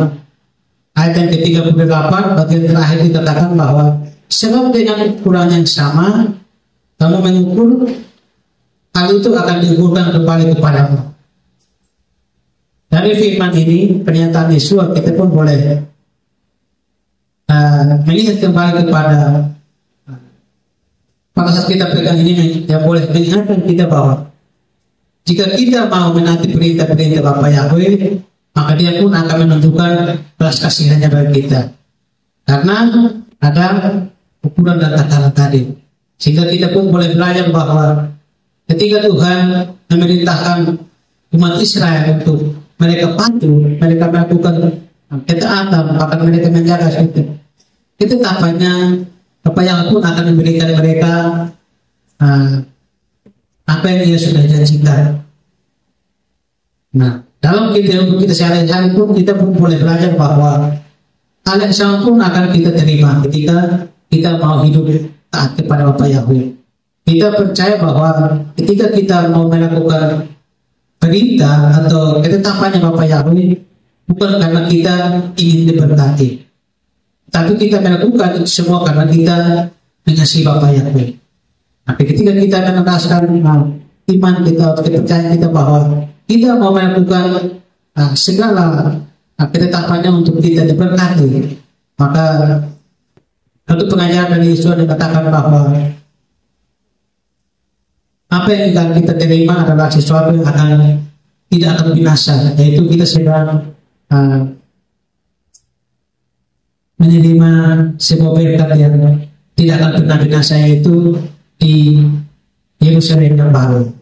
ayat yang ke-38 bagian terakhir dikatakan bahwa sebab dengan ukuran yang sama kamu mengukur, hal itu akan diukurkan kembali kepadamu. Dari firman ini, pernyataan Yesus, kita pun boleh melihat kembali kepada pada saat kita pegang ini, yang boleh mengingatkan kita bahwa jika kita mau menaati perintah-perintah Bapa Yahweh, maka Dia pun akan menunjukkan belas kasihannya bagi kita. Karena ada ukuran dan takaran tadi, sehingga kita pun boleh belajar bahwa ketika Tuhan memerintahkan umat Israel untuk mereka patuh, mereka melakukan ketaatan, bahkan mereka menjaga ketetapannya, Bapa Yahweh pun akan memberikan mereka apa yang Dia sudah janjikan. Nah, dalam kehidupan kita sehari-hari pun kita pun boleh belajar bahwa hal yang sama pun akan kita terima ketika kita mau hidup taat kepada Bapa Yahweh. Kita percaya bahwa ketika kita mau melakukan perintah atau ketetapannya Bapa Yahweh, bukan karena kita ingin diberkati, tapi kita melakukan itu semua karena kita mengasihi Bapa Yahweh. Tapi ketika kita menerasakan iman kita atau kepercayaan kita bahwa kita mau melakukan segala ketetapannya untuk kita diberkati, maka satu pengajaran dari Yesus dikatakan bahwa apa yang kita terima adalah sesuatu yang tidak akan binasa, yaitu kita sedang menerima sebuah berkat yang tidak akan pernah binasa, yaitu di Yerusalem yang baru.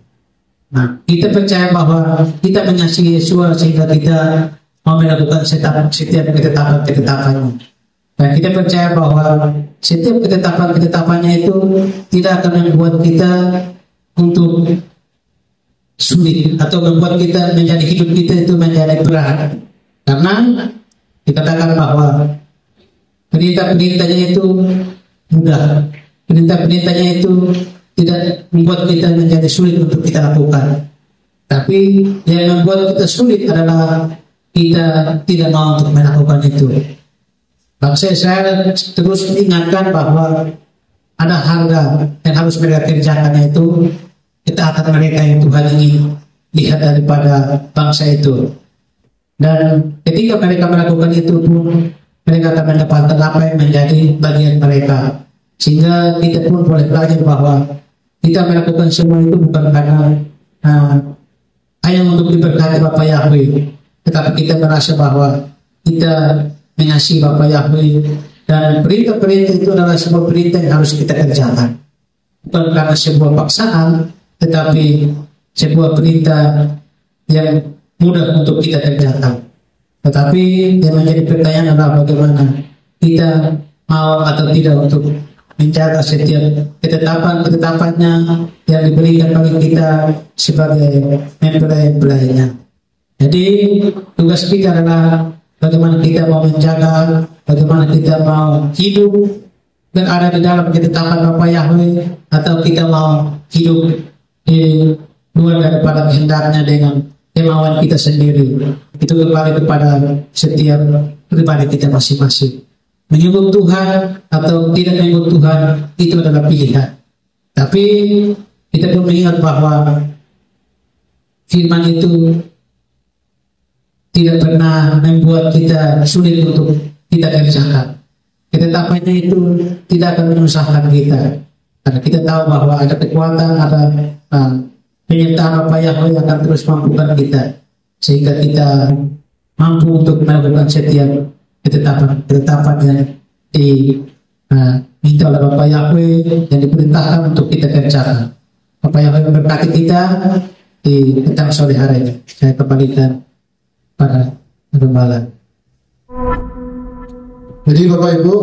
Nah, kita percaya bahwa kita mengasihi Yesus sehingga kita mau melakukan setiap ketetapan-ketetapannya. Dan kita percaya bahwa setiap ketetapan-ketetapannya itu tidak akan membuat kita untuk sulit atau membuat kita menjadi hidup kita itu menjadi berat. Karena dikatakan bahwa perintah-perintahnya itu mudah, perintah-perintahnya itu tidak membuat kita menjadi sulit untuk kita lakukan. Tapi yang membuat kita sulit adalah kita tidak mau untuk melakukan itu. Bangsa Israel terus diingatkan bahwa ada harga yang harus mereka kerjakan, yaitu ketaatan mereka yang Tuhan ingin lihat daripada bangsa itu. Dan ketika mereka melakukan itu pun mereka akan mendapatkan apa yang menjadi bagian mereka. Sehingga kita pun boleh belajar bahwa kita melakukan semua itu bukan karena hanya untuk diberkati Bapa Yahweh, tetapi kita merasa bahwa kita mengasihi Bapa Yahweh, dan perintah-perintah itu adalah sebuah perintah yang harus kita kerjakan, bukan karena sebuah paksaan, tetapi sebuah perintah yang mudah untuk kita kerjakan. Tetapi yang menjadi pertanyaan adalah bagaimana kita mau atau tidak untuk menjaga setiap ketetapan-ketetapannya yang diberikan bagi kita sebagai mempelai-pelainya. Jadi tugas kita adalah bagaimana kita mau menjaga, bagaimana kita mau hidup dan ada di dalam ketetapan Bapa Yahweh, atau kita mau hidup di luar daripada kehendaknya dengan kemauan kita sendiri. Itu kembali kepada setiap pribadi kita masing-masing. Mengikut Tuhan atau tidak mengikut Tuhan itu adalah pilihan. Tapi kita pun mengingat bahwa firman itu tidak pernah membuat kita sulit untuk kita kerjakan. Ketetapannya itu tidak akan menyusahkan kita, karena kita tahu bahwa ada kekuatan, ada penyertaan Bapa Yahweh yang akan terus mampukan kita, sehingga kita mampu untuk melakukan setiap ketetapan yang diminta oleh Bapa Yahweh, yang diperintahkan untuk kita kerjakan. Bapa Yahweh memberkati kita di petang sore hari ini. Saya kembalikan para gembala. Jadi Bapak Ibu,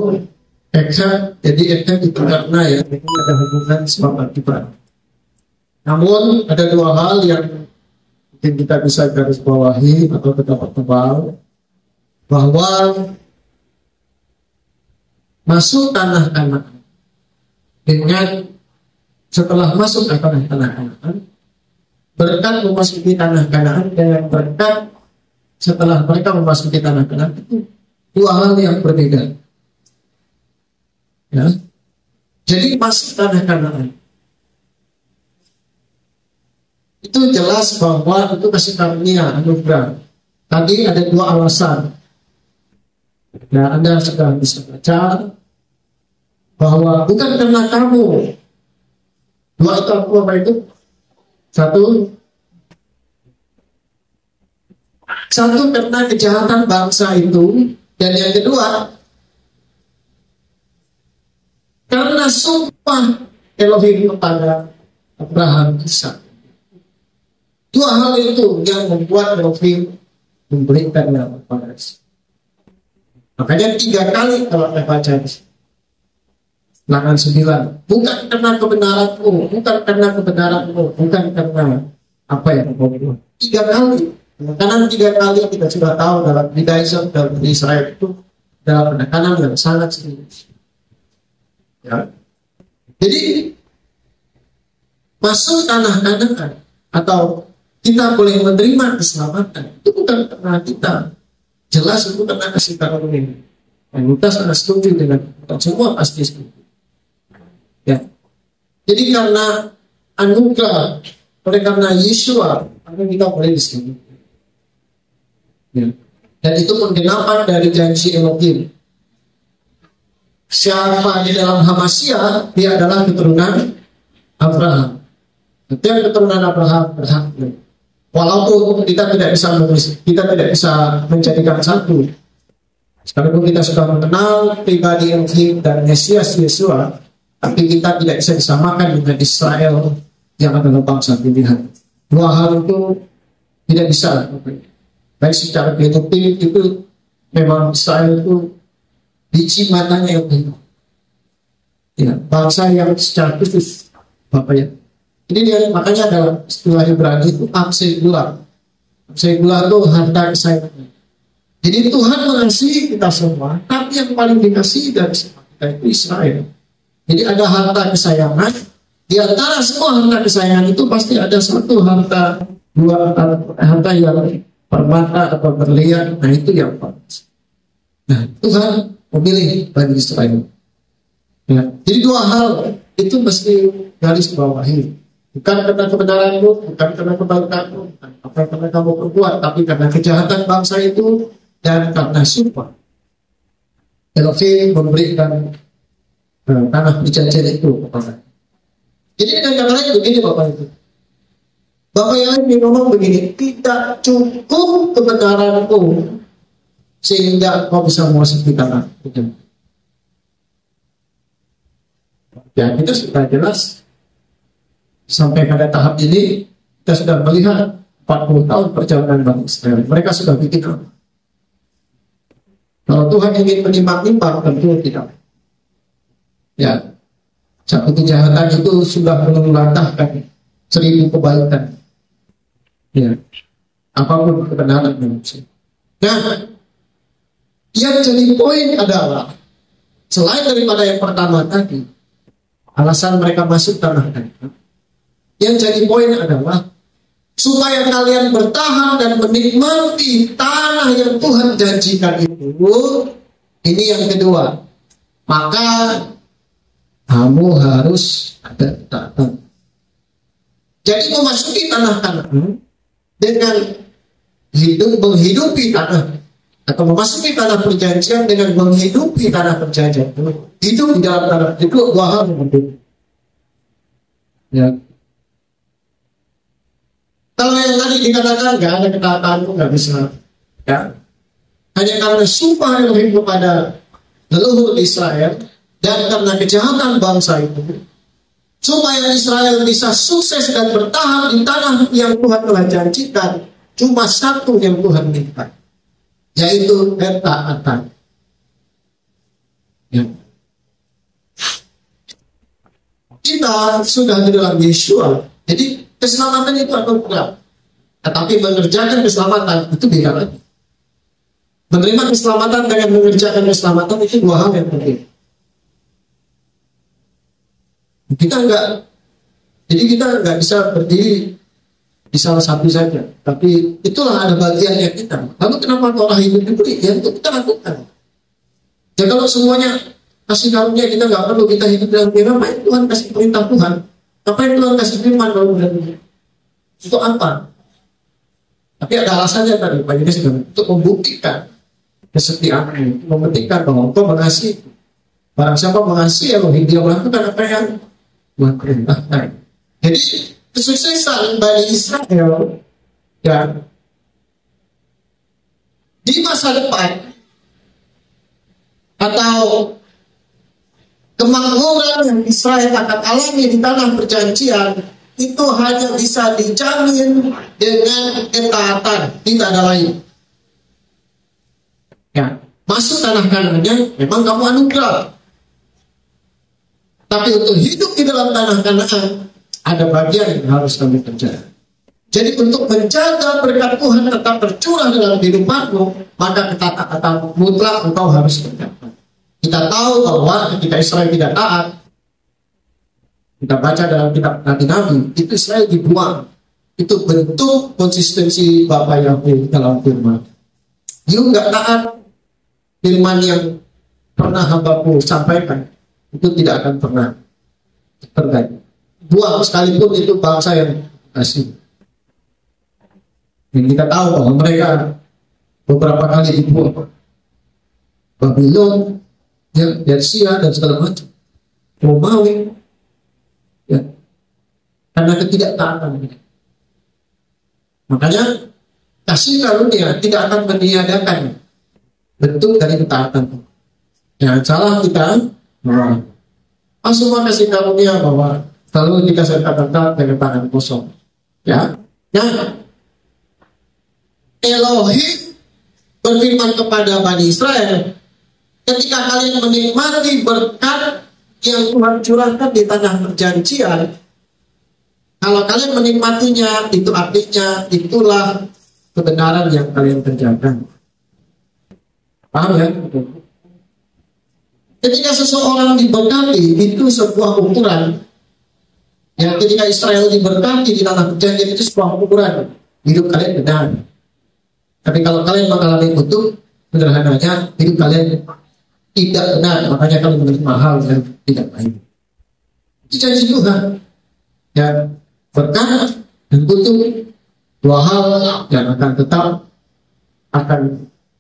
jadi eksak itu karena ya Ada hubungan sebab akibat. namun ada dua hal yang mungkin kita bisa garis bawahi atau kita pertebal, bahwa masuk tanah Kanaan dengan setelah masuk ke tanah Kanaan, berkat memasuki tanah Kanaan dengan berkat setelah mereka memasuki tanah Kanaan itu dua hal yang berbeda. Ya. Jadi masuk tanah Kanaan itu jelas bahwa itu kasih karunia anugerah. Tadi ada dua alasan. Nah, Anda sudah bisa baca bahwa bukan karena kamu. Dua itu apa itu? Satu karena kejahatan bangsa itu, dan yang kedua karena sumpah Elohim kepada Abraham, Ishak. Dua hal itu yang membuat Elohim memberikan nama kepada Ishak. Makanya 3 kali kalau saya baca Ulangan 9, bukan karena kebenaranmu, bukan karena kebenaranmu, bukan karena apa ya? 3 kali. Penekanan 3 kali kita sudah tahu dalam Judaism dan Israel itu dalam penekanan yang sangat serius. Ya. Jadi masuk tanah Kanaan atau kita boleh menerima keselamatan itu bukan karena kita, jelas itu karena kasih karunia. Dan kita sangat setuju dengan semua pasti setuju. Ya. Jadi karena anugerah, oleh karena Yeshua, maka kita boleh diselamatkan. Ya. Dan itu penggenapan dari janji Elohim. Siapa di dalam Hamasya, dia adalah keturunan Abraham. Setiap keturunan Abraham berhak. Walaupun kita tidak bisa menjadikan satu. Sekalipun kita sudah mengenal pribadi Elohim dan Mesias Yeshua, tapi kita tidak bisa disamakan dengan Israel yang adalah bangsa pilihan. Dua hal itu tidak bisa. Baik secara genetik itu memang Israel itu biji matanya yang benar. Ya, bangsa yang secara khusus, Bapak ya. Ini dia makanya dalam istilah Ibrani itu absegular. Absegular itu harta kesayangan. Jadi Tuhan mengasihi kita semua, tapi yang paling dikasihi dari semua kita itu Israel. Jadi ada harta kesayangan, di antara semua harta kesayangan itu pasti ada satu harta, dua harta yang permata atau berlian, nah itu yang paling. Nah Tuhan memilih Bani Israel. Ya. Jadi dua hal itu mesti garis bawahi. Bukan karena kebenaranmu, bukan karena kebaikanmu, bukan karena kamu berbuat, tapi karena kejahatan bangsa itu dan karena sumpah. Elohim memberikan tanah perjanjian itu kepada. Jadi dengan kata lain begini Bapak Ibu. Bapak yang lain ngomong begini, tidak cukup kebenaranmu sehingga kau bisa memasuki tanah itu. Ya kita sudah jelas sampai pada tahap ini kita sudah melihat 40 tahun perjalanan bangsa Israel. Mereka sudah bikin apa? Kalau Tuhan ingin menimbang-nimbang tentu tidak. Ya, satu kejahatan itu sudah melantahkan 1000 kebaikan. Ya, apapun kebenaran manusia. Nah, yang jadi poin adalah selain daripada yang pertama tadi, alasan mereka masuk tanah Kanaan. Yang jadi poin adalah supaya kalian bertahan dan menikmati tanah yang Tuhan janjikan itu. Ini yang kedua. Maka kamu harus ada ketaatan. Jadi memasuki tanah Kanaan dengan menghidupi tanah atau memasuki tanah perjanjian dengan menghidupi tanah perjanjian. Hidup di dalam tanah itu dua hal yang penting. Ya. Kalau yang tadi dikatakan nggak ada ketaatan, nggak bisa. Ya. Hanya karena sumpah Elohim kepada leluhur Israel dan karena kejahatan bangsa itu, supaya Israel bisa sukses dan bertahan di tanah yang Tuhan telah janjikan, cuma satu yang Tuhan minta, yaitu ketaatan. Ya. Kita sudah di dalam Yeshua, jadi keselamatan itu anugerah. Tetapi mengerjakan keselamatan itu beda lagi. Menerima keselamatan dengan mengerjakan keselamatan itu dua hal yang penting. Kita enggak Jadi kita nggak bisa berdiri di salah satu saja. Tapi itulah ada bagiannya kita. Lalu kenapa orang hidup diberi? Ya untuk kita lakukan. Ya kalau semuanya kasih karunia kita nggak perlu kita hidup dalam firman, apa Tuhan kasih perintah Tuhan? Apa yang Tuhan kasih firman kalau bukan untuk apa? Tapi ada alasannya tadi, Pak Yunus, untuk membuktikan kesetiaanmu, membuktikan bahwa engkau mengasihi. Barang siapa mengasihi Allah, dia melakukan apa yang Tuhan perintahkan. Jadi kesuksesan Bani Israel ya di masa depan atau kemakmuran yang Israel akan alami di tanah perjanjian itu hanya bisa dijamin dengan ketaatan, tidak ada lain. Ya, masuk tanah Kanaan memang kamu anugerah. Tapi untuk hidup di dalam tanah Kanaan ada bagian yang harus kami kerjakan. Jadi untuk menjaga berkat Tuhan tetap tercurah dalam kehidupanmu, maka ketaatan mutlak engkau harus kerjakan. Kita tahu bahwa ketika Israel tidak taat, kita baca dalam kitab Nabi-Nabi, itu Israel dibuang. Itu bentuk konsistensi Bapa Yahweh dalam firman. You nggak taat firman yang pernah hambaku sampaikan, itu tidak akan pernah terjadi. Buang sekalipun itu bangsa yang kasih. Dan kita tahu bahwa mereka beberapa kali dibuang. Babylon, ya, Persia dan segala macam. Romawi, ya, karena ketidaktaatan. Makanya kasih karunia tidak akan meniadakan bentuk dari ketaatan. Jangan salah kita bahwa semua kasih karunia bahwa selalu kita serta-merta dengan tangan kosong. Ya, nah, Elohim berfirman kepada Bani Israel, ketika kalian menikmati berkat yang Tuhan curahkan di tanah perjanjian, kalau kalian menikmatinya, itu artinya itulah kebenaran yang kalian kerjakan. Paham ya? Ketika seseorang diberkati, itu sebuah ukuran. Ya, ketika Israel diberkati di tanah perjanjian, itu sebuah ukuran. Hidup kalian benar. Tapi kalau kalian mengalami utuh, sederhananya hidup kalian tidak benar, makanya kalian menerima hal yang tidak baik. Itu janji Tuhan. Ya, berkat dan utuh, dua hal yang akan tetap akan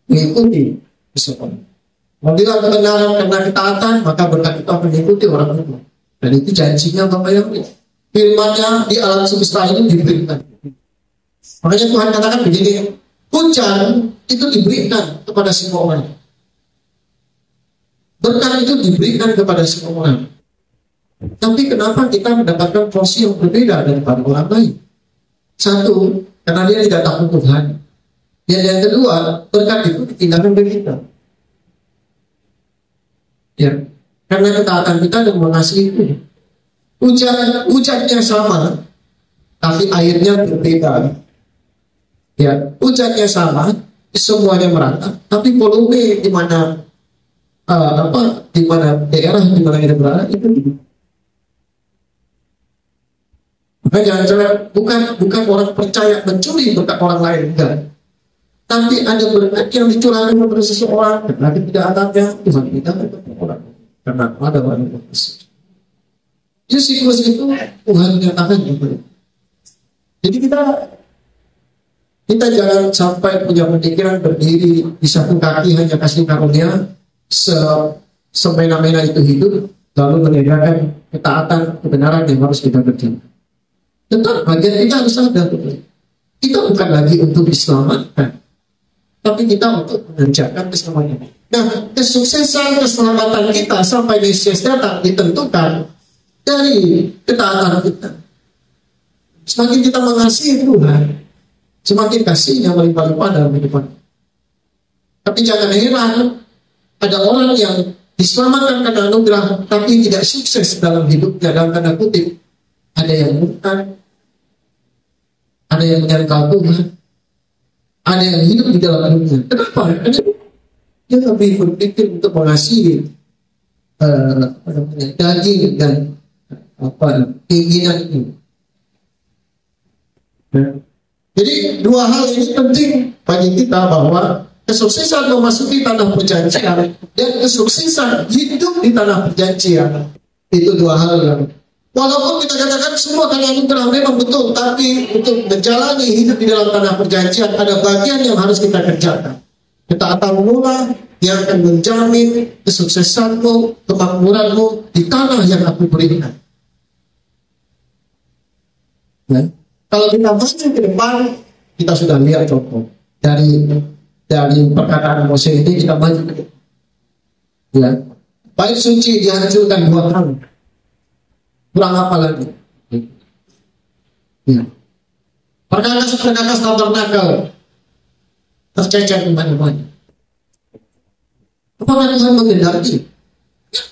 mengikuti seseorang. Apabila kebenaran karena ketaatan, maka berkat itu akan mengikuti orang itu. Dan itu janjinya Bapak Yahweh. Firman-Nya di alam semesta ini diberikan. Makanya Tuhan katakan begini, hujan itu diberikan kepada semua orang. Berkat itu diberikan kepada semua orang. Tapi kenapa kita mendapatkan porsi yang berbeda daripada orang lain? Satu, karena dia tidak takut Tuhan. Yang kedua, berkat itu ditinggalkan dari kita. Ya, karena ketaatan kita dan mengasihi itu. Hujannya sama, tapi airnya berbeda. Ya, hujannya sama, semuanya merata, tapi volume di mana di mana daerah di mana kita berada itu. Maka jangan sampai bukan orang percaya mencuri berkat orang lain, enggak. Tapi ada berkat yang dicurahkan kepada seseorang, karena ketidaktaatnya Tuhan kita kepada orang. Karena ada orang yang berkasih. Jadi siklus itu Tuhan nyatakan juga. Jadi kita jangan sampai punya pemikiran berdiri di satu kaki hanya kasih karunia, semena-mena itu hidup, lalu meniadakan ketaatan, kebenaran yang harus kita kerjakan. Tetap bagian kita harus sadar, kita bukan lagi untuk diselamatkan, tapi kita untuk mengerjakan keselamatan. Nah, kesuksesan keselamatan kita sampai Mesias datang ditentukan dari ketaatan kita. Semakin kita mengasihi Tuhan, semakin kasihnya melimpah-limpah dalam kehidupan. Tapi jangan heran, ada orang yang diselamatkan karena anugerah, tapi tidak sukses dalam hidupnya, dalam tanda kutip. Ada yang bukan, ada yang menyangkal Tuhan, ada yang hidup di dalam hidupnya. Kenapa? Karena dia lebih berpikir untuk mengasihi daging dan keinginan itu. Ya. Jadi dua hal ini penting bagi kita, bahwa kesuksesan memasuki tanah perjanjian dan kesuksesan hidup di tanah perjanjian itu dua hal yang, walaupun kita katakan semua karena anugerah memang betul, tapi untuk menjalani hidup di dalam tanah perjanjian ada bagian yang harus kita kerjakan. Ketaatan mula yang akan menjamin kesuksesanmu, kemakmuranmu di tanah yang aku berikan. Ya. Kalau kita maju ke depan, kita sudah lihat contoh dari perkataan Mose ini, kita maju ke depan. Ya. Bait suci dihancurkan 2 kali. Kurang apa lagi? Ya. Perkakas tabernakel tercecer kemana-mana. Apakah Tuhan mengendaki?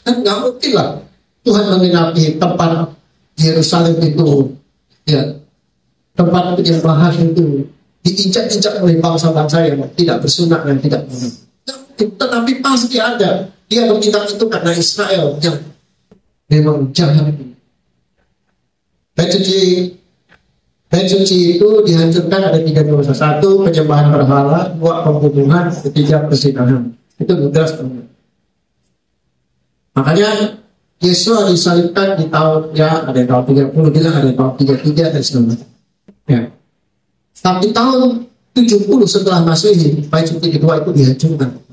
Kan nggak mungkin lah Tuhan mengendaki tempat Yerusalem itu, ya, tempat penyembahan itu diinjak-injak oleh bangsa-bangsa yang tidak bersunat dan tidak benar. Tetapi pasti ada. Dia bertindak itu karena Israel yang memang jahat. Bait suci itu dihancurkan ada 3 dosa. 1, penyembahan berhala. 2, pembunuhan. 3, persinahan. Itu jelas. Makanya Yesus disalibkan di tahun, ya ada yang tahun 30, bilang ada yang tahun 33 dan sebagainya. Ya. Tapi tahun 70 setelah Masehi, bait suci kedua itu dihancurkan.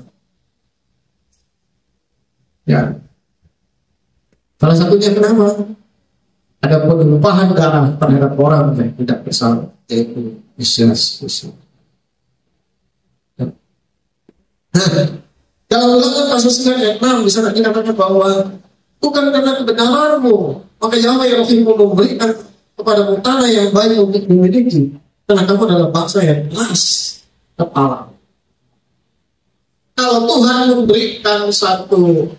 Ya. Salah satunya kenapa? Ada penumpahan darah terhadap orang yang tidak bersalah, yaitu Yesus. Ya. Nah, dalam Ulangan pasal 9 ayat 6 di sana dikatakan bahwa bukan karena kebenaranmu maka Yahweh Elohimmu memberikan kepadamu tanah yang baik untuk dimiliki, karena kamu adalah bangsa yang keras kepala. Kalau Tuhan memberikan satu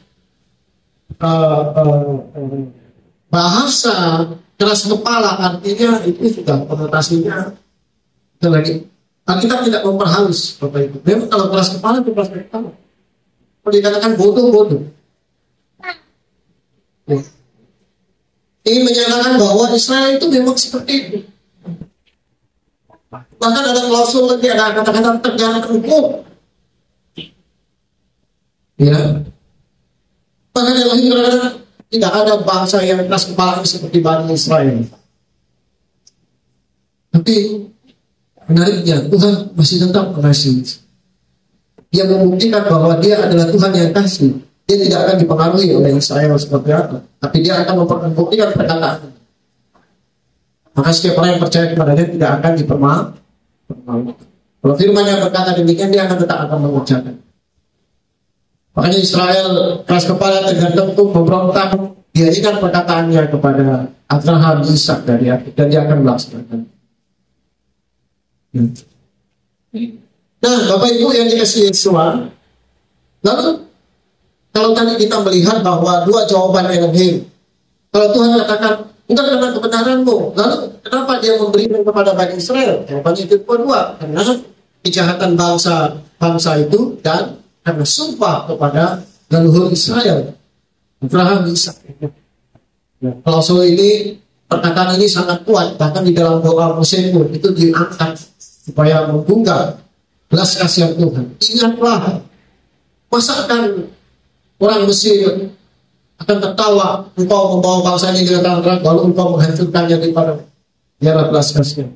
bahasa keras kepala, artinya itu sudah konotasinya itu lagi. Kita tidak memperhalus Bapak Ibu. Memang kalau keras kepala itu keras kepala. Kalau dikatakan bodoh. Ya. Ini menyatakan bahwa Israel itu memang seperti itu. Bahkan ada klausul lagi, ada kata-kata tegak hukum. Ya. Bahkan Elohim berkata tidak ada bangsa yang keras kepala seperti Bani Israel. Tapi menariknya Tuhan masih tetap mengasihi. Dia membuktikan bahwa dia adalah Tuhan yang kasih. Dia tidak akan dipengaruhi oleh Israel seperti apa, tapi dia akan membuktikan perkataan. Maka setiap orang yang percaya kepada dia tidak akan dipermalukan. Kalau firman yang berkata demikian, dia akan tetap akan mengerjakan. Makanya Israel keras kepala, tergantung memberontak, dia ingat perkataannya kepada Abraham, Ishak dan dia akan melaksanakan. Nah, Bapak Ibu yang dikasihi Yesus, lalu kalau tadi kita melihat bahwa 2 jawaban Elohim, kalau Tuhan katakan bukan karena kebenaranmu, lalu kenapa dia memberikan kepada Bani Israel? Jawabannya itu kedua, karena kejahatan bangsa itu dan karena sumpah kepada leluhur Israel, Abraham, Ishak. Klausul ini, perkataan ini sangat kuat, bahkan di dalam doa Mose pun itu diangkat supaya menggugah belas kasihan Tuhan. Ingatlah, masakan orang Mesir akan tertawa engkau membawa bangsa ini ke tanah terang, lalu engkau menghancurkannya daripada biarlah belas kasihan.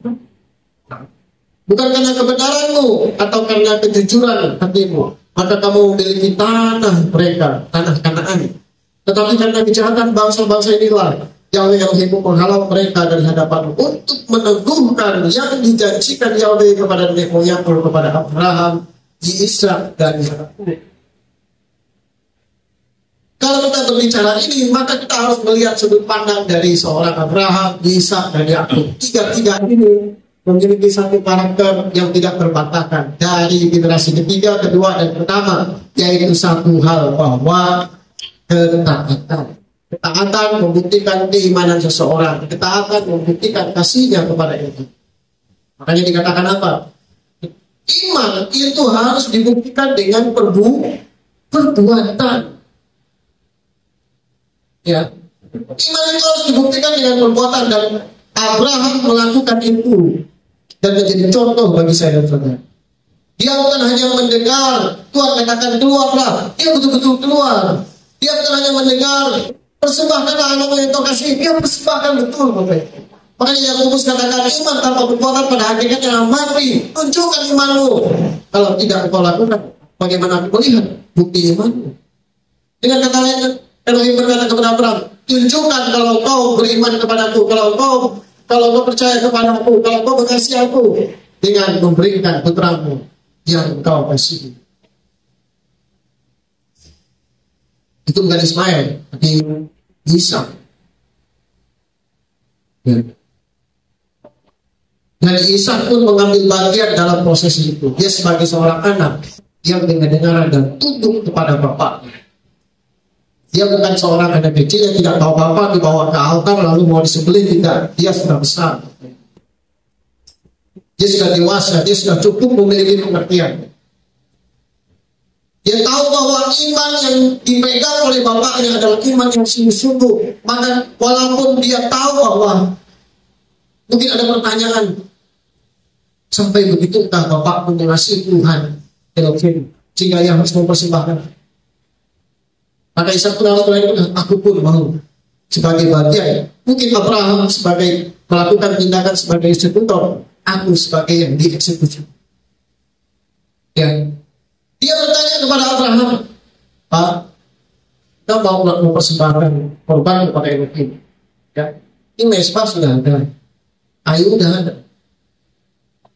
Bukan karena kebenaranmu atau karena kejujuran hatimu maka kamu memiliki tanah mereka, tanah Kanaan. Tetapi karena kejahatan bangsa-bangsa inilah Yahweh Elohimmu menghalau mereka dari hadapanmu untuk meneguhkan yang dijanjikan Yahweh kepada nenek moyangmu, kepada Abraham, Ishak dan Yakub. Kalau kita berbicara ini, maka kita harus melihat sudut pandang dari seorang Abraham, Ishak dan Yakub. Tiga-tiga ini memiliki satu karakter yang tidak berbantahkan dari generasi ketiga, kedua, dan pertama, yaitu satu hal, bahwa ketaatan membuktikan keimanan seseorang, ketaatan membuktikan kasihnya kepada itu. Makanya dikatakan apa? Iman itu harus dibuktikan dengan perbuatan. Ya, Iman itu harus dibuktikan dengan perbuatan, dan Abraham melakukan itu dan menjadi contoh bagi saya dan saudara. Dia bukan hanya mendengar Tuhan katakan keluarlah, dia betul-betul keluar. Dia bukan hanya mendengar persembahkanlah anakmu yang kau kasih, dia persembahkan betul, Bapak. Makanya Yakobus katakan iman tanpa perbuatan pada hakikatnya mati. Tunjukkan imanmu. Kalau tidak kau lakukan, bagaimana aku melihat bukti imanmu? Dengan kata lain, Elohim berkata kepada Abraham, tunjukkan kalau kau beriman kepadaku, kalau kau percaya kepadaku, kalau kau mengasihi aku, dengan memberikan putramu yang kau kasih. Itu bukan Ismail, tapi Ishak. Ya. Dan Ishak pun mengambil bagian dalam proses itu. Dia sebagai seorang anak yang mendengar dan tunduk kepada bapaknya. Dia bukan seorang anak kecil yang tidak tahu apa-apa, dibawa ke altar lalu mau disembelih, tidak. Dia sudah besar. Dia sudah dewasa, dia sudah cukup memiliki pengertian. Dia tahu bahwa iman yang dipegang oleh bapaknya adalah iman yang sungguh-sungguh. Maka walaupun dia tahu bahwa mungkin ada pertanyaan, sampai begitukah bapak mengasihi Tuhan Elohim sehingga ia harus mempersembahkan? Maka Ishak pun harus berkata, aku pun mau sebagai bagian. Mungkin Abraham sebagai melakukan tindakan sebagai eksekutor, aku sebagai yang dieksekusi. Ya. Dia bertanya kepada Abraham, Pak, kau mau mempersembahkan korban kepada Elohim? Ya. Ini mesbah sudah ada, ayu sudah ada.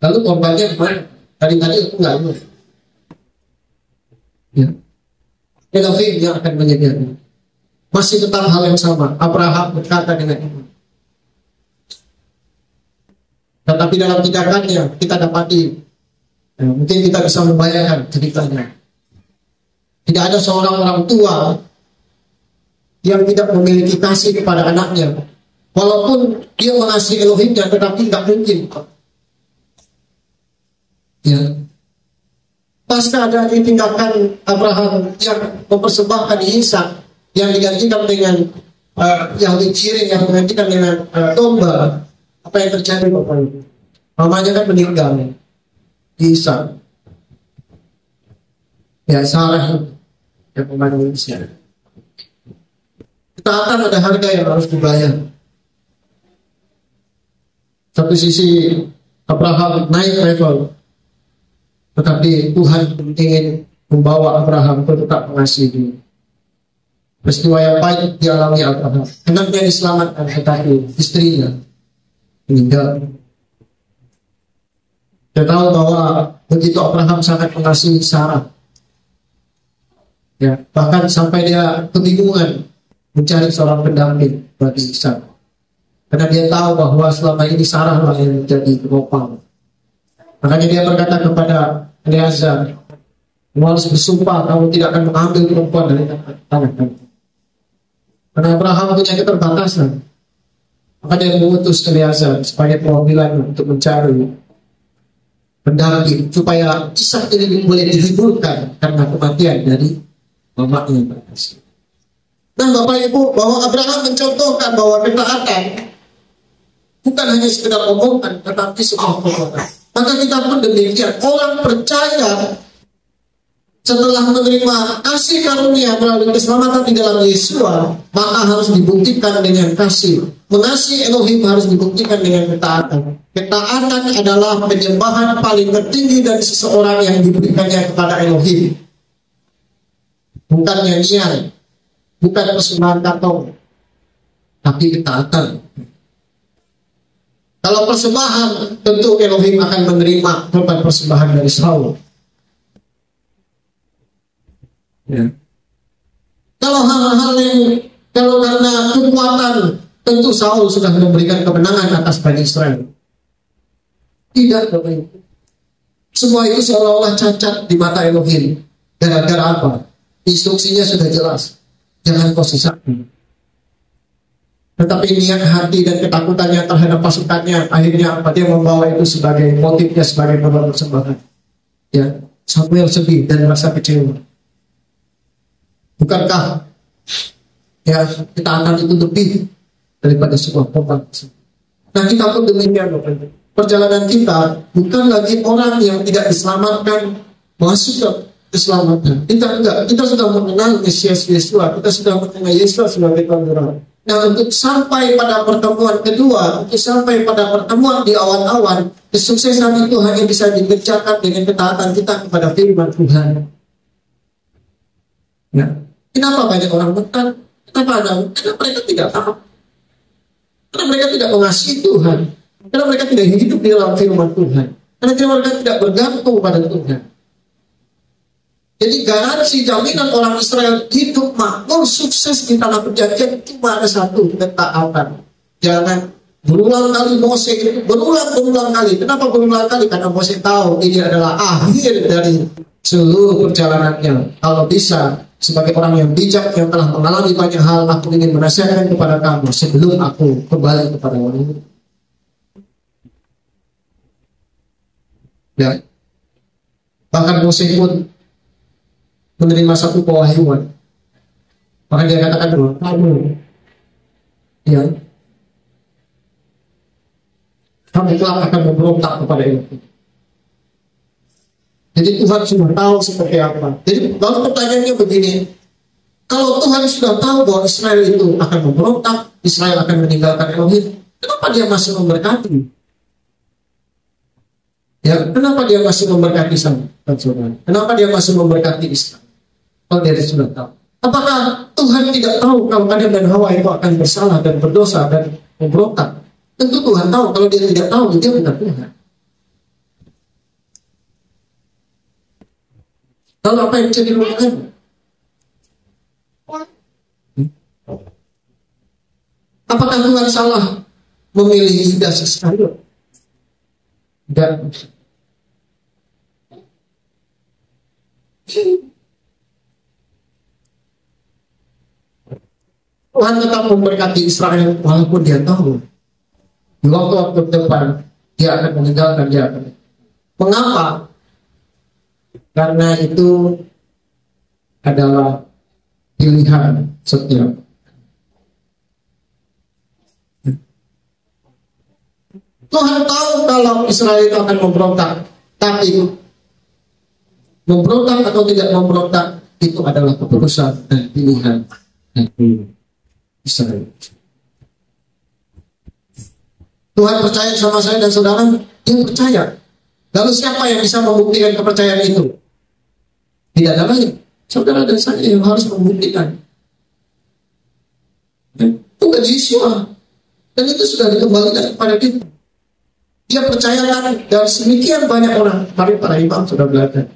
Lalu korbannya kemana? Tadi aku nggak tahu. Ya. Elohim yang akan menyediakan. Masih tentang hal yang sama. Abraham berkata dengan iman. Tetapi dalam tindakannya kita dapati, mungkin kita bisa membayangkan ceritanya. Tidak ada seorang orang tua yang tidak memiliki kasih kepada anaknya. Walaupun dia mengasihi Elohimnya, tetapi tidak mungkin. Ya. Pasca dari tindakan Abraham yang mempersembahkan Ishak yang digantikan dengan Yahudi ciring, yang digantikan dengan domba, apa yang terjadi Bapak Ibu? Mamanya kan meninggal, Ishak. Ya, Sarah yang memandang Ishak. Ketaatan ada harga yang harus dibayar. Satu sisi Abraham naik level, tetapi Tuhan ingin membawa Abraham untuk tetap mengasihi. Peristiwa yang baik dialami Abraham. Anaknya diselamatkan, tetapi istrinya meninggal. Dia tahu bahwa begitu Abraham sangat mengasihi Sarah. Ya, bahkan sampai dia kebingungan mencari seorang pendamping bagi Ishak. Karena dia tahu bahwa selama ini Sarah lah yang menjadi penopang. Makanya dia berkata kepada Eleazar, kamu harus bersumpah kamu tidak akan mengambil perempuan dari tangan kamu. Karena Abraham punya keterbatasan. Maka dia mengutus Eleazar sebagai perwakilan untuk mencari pendamping supaya Ishak ini boleh dihiburkan karena kematian dari mamanya berkasih. Nah Bapak Ibu, bahwa Abraham mencontohkan bahwa ketaatan bukan hanya sekedar omongan, tetapi sebuah perbuatan. Maka kita pun demikian. Orang percaya setelah menerima kasih karunia melalui keselamatan di dalam Yesua, maka harus dibuktikan dengan kasih. Mengasihi Elohim harus dibuktikan dengan ketaatan. Ketaatan adalah penyembahan paling tertinggi dari seseorang yang diberikannya kepada Elohim. Bukan nyanyian, bukan persembahan kantong, tapi ketaatan. Kalau persembahan, tentu Elohim akan menerima korban persembahan dari Saul. Ya. Kalau hal-hal yang, kalau karena kekuatan, tentu Saul sudah memberikan kemenangan atas Bani Israel. Tidak, Bapak Ibu. Semua itu seolah-olah cacat di mata Elohim. Gara-gara apa? Instruksinya sudah jelas. Jangan kau sisakan. Tetapi niat hati dan ketakutannya terhadap pasukannya, akhirnya apa? Dia membawa itu sebagai motifnya, sebagai korban persembahan. Ya, Samuel sedih dan merasa kecewa. Bukankah ya kita akan itu lebih daripada sebuah korban. Nah kita pun demikian, perjalanan kita bukan lagi orang yang tidak diselamatkan masuk ke keselamatan. Kita sudah mengenal Mesias Yesus, kita sudah mengenal Yesus sebagai Tuhan. Nah untuk sampai pada pertemuan kedua, untuk sampai pada pertemuan di awan-awan, kesuksesan itu hanya bisa dikerjakan dengan ketaatan kita kepada firman Tuhan. Ya. Kenapa banyak orang berkata? Karena mereka tidak tahu. Karena mereka tidak mengasihi Tuhan. Karena mereka tidak hidup di dalam firman Tuhan. Karena mereka tidak bergantung pada Tuhan. Jadi garansi jaminan orang Israel hidup makmur sukses di tanah perjanjian cuma ada satu, ketaatan. Jangan berulang kali Mose itu berulang kali. Kenapa berulang kali? Karena Mose tahu ini adalah akhir dari seluruh perjalanannya. Kalau bisa sebagai orang yang bijak yang telah mengalami banyak hal, aku ingin menasihatkan kepada kamu sebelum aku kembali kepada wanita. Ya. Bahkan Mose pun menerima satu pewahyuan. Maka dia katakan bahwa kamu kelak akan memberontak kepada itu. Jadi Tuhan sudah tahu seperti apa. Jadi lalu pertanyaannya begini, kalau Tuhan sudah tahu bahwa Israel itu akan memberontak, Israel akan meninggalkan Elohim, kenapa dia masih memberkati? Ya, kenapa dia masih memberkati sang saudara? Kenapa dia masih memberkati Israel? Kalau dia sudah tahu. Apakah Tuhan tidak tahu kalau Adam dan Hawa itu akan bersalah dan berdosa dan memberontak? Tentu Tuhan tahu. Kalau dia tidak tahu, dia benar Tuhan. Lalu apa yang bisa dilakukan? Apakah Tuhan salah memilih Yudas Iskariot? Tidak. Tuhan tetap memberkati Israel walaupun dia tahu di waktu-waktu depan dia akan meninggalkan dia. Mengapa? Karena itu adalah pilihan setiap. Tuhan tahu kalau Israel itu akan memberontak, tapi memberontak atau tidak memberontak itu adalah keputusan dan pilihan Israel. Tuhan percaya sama saya dan saudara, dia percaya. Lalu siapa yang bisa membuktikan kepercayaan itu? Tidak ada lain. Saudara dan saya yang harus membuktikan. Tuhan Yesus. Dan itu sudah dikembalikan kepada kita. Dia percayakan dan sedemikian banyak orang. Mari para imam sudah belajar.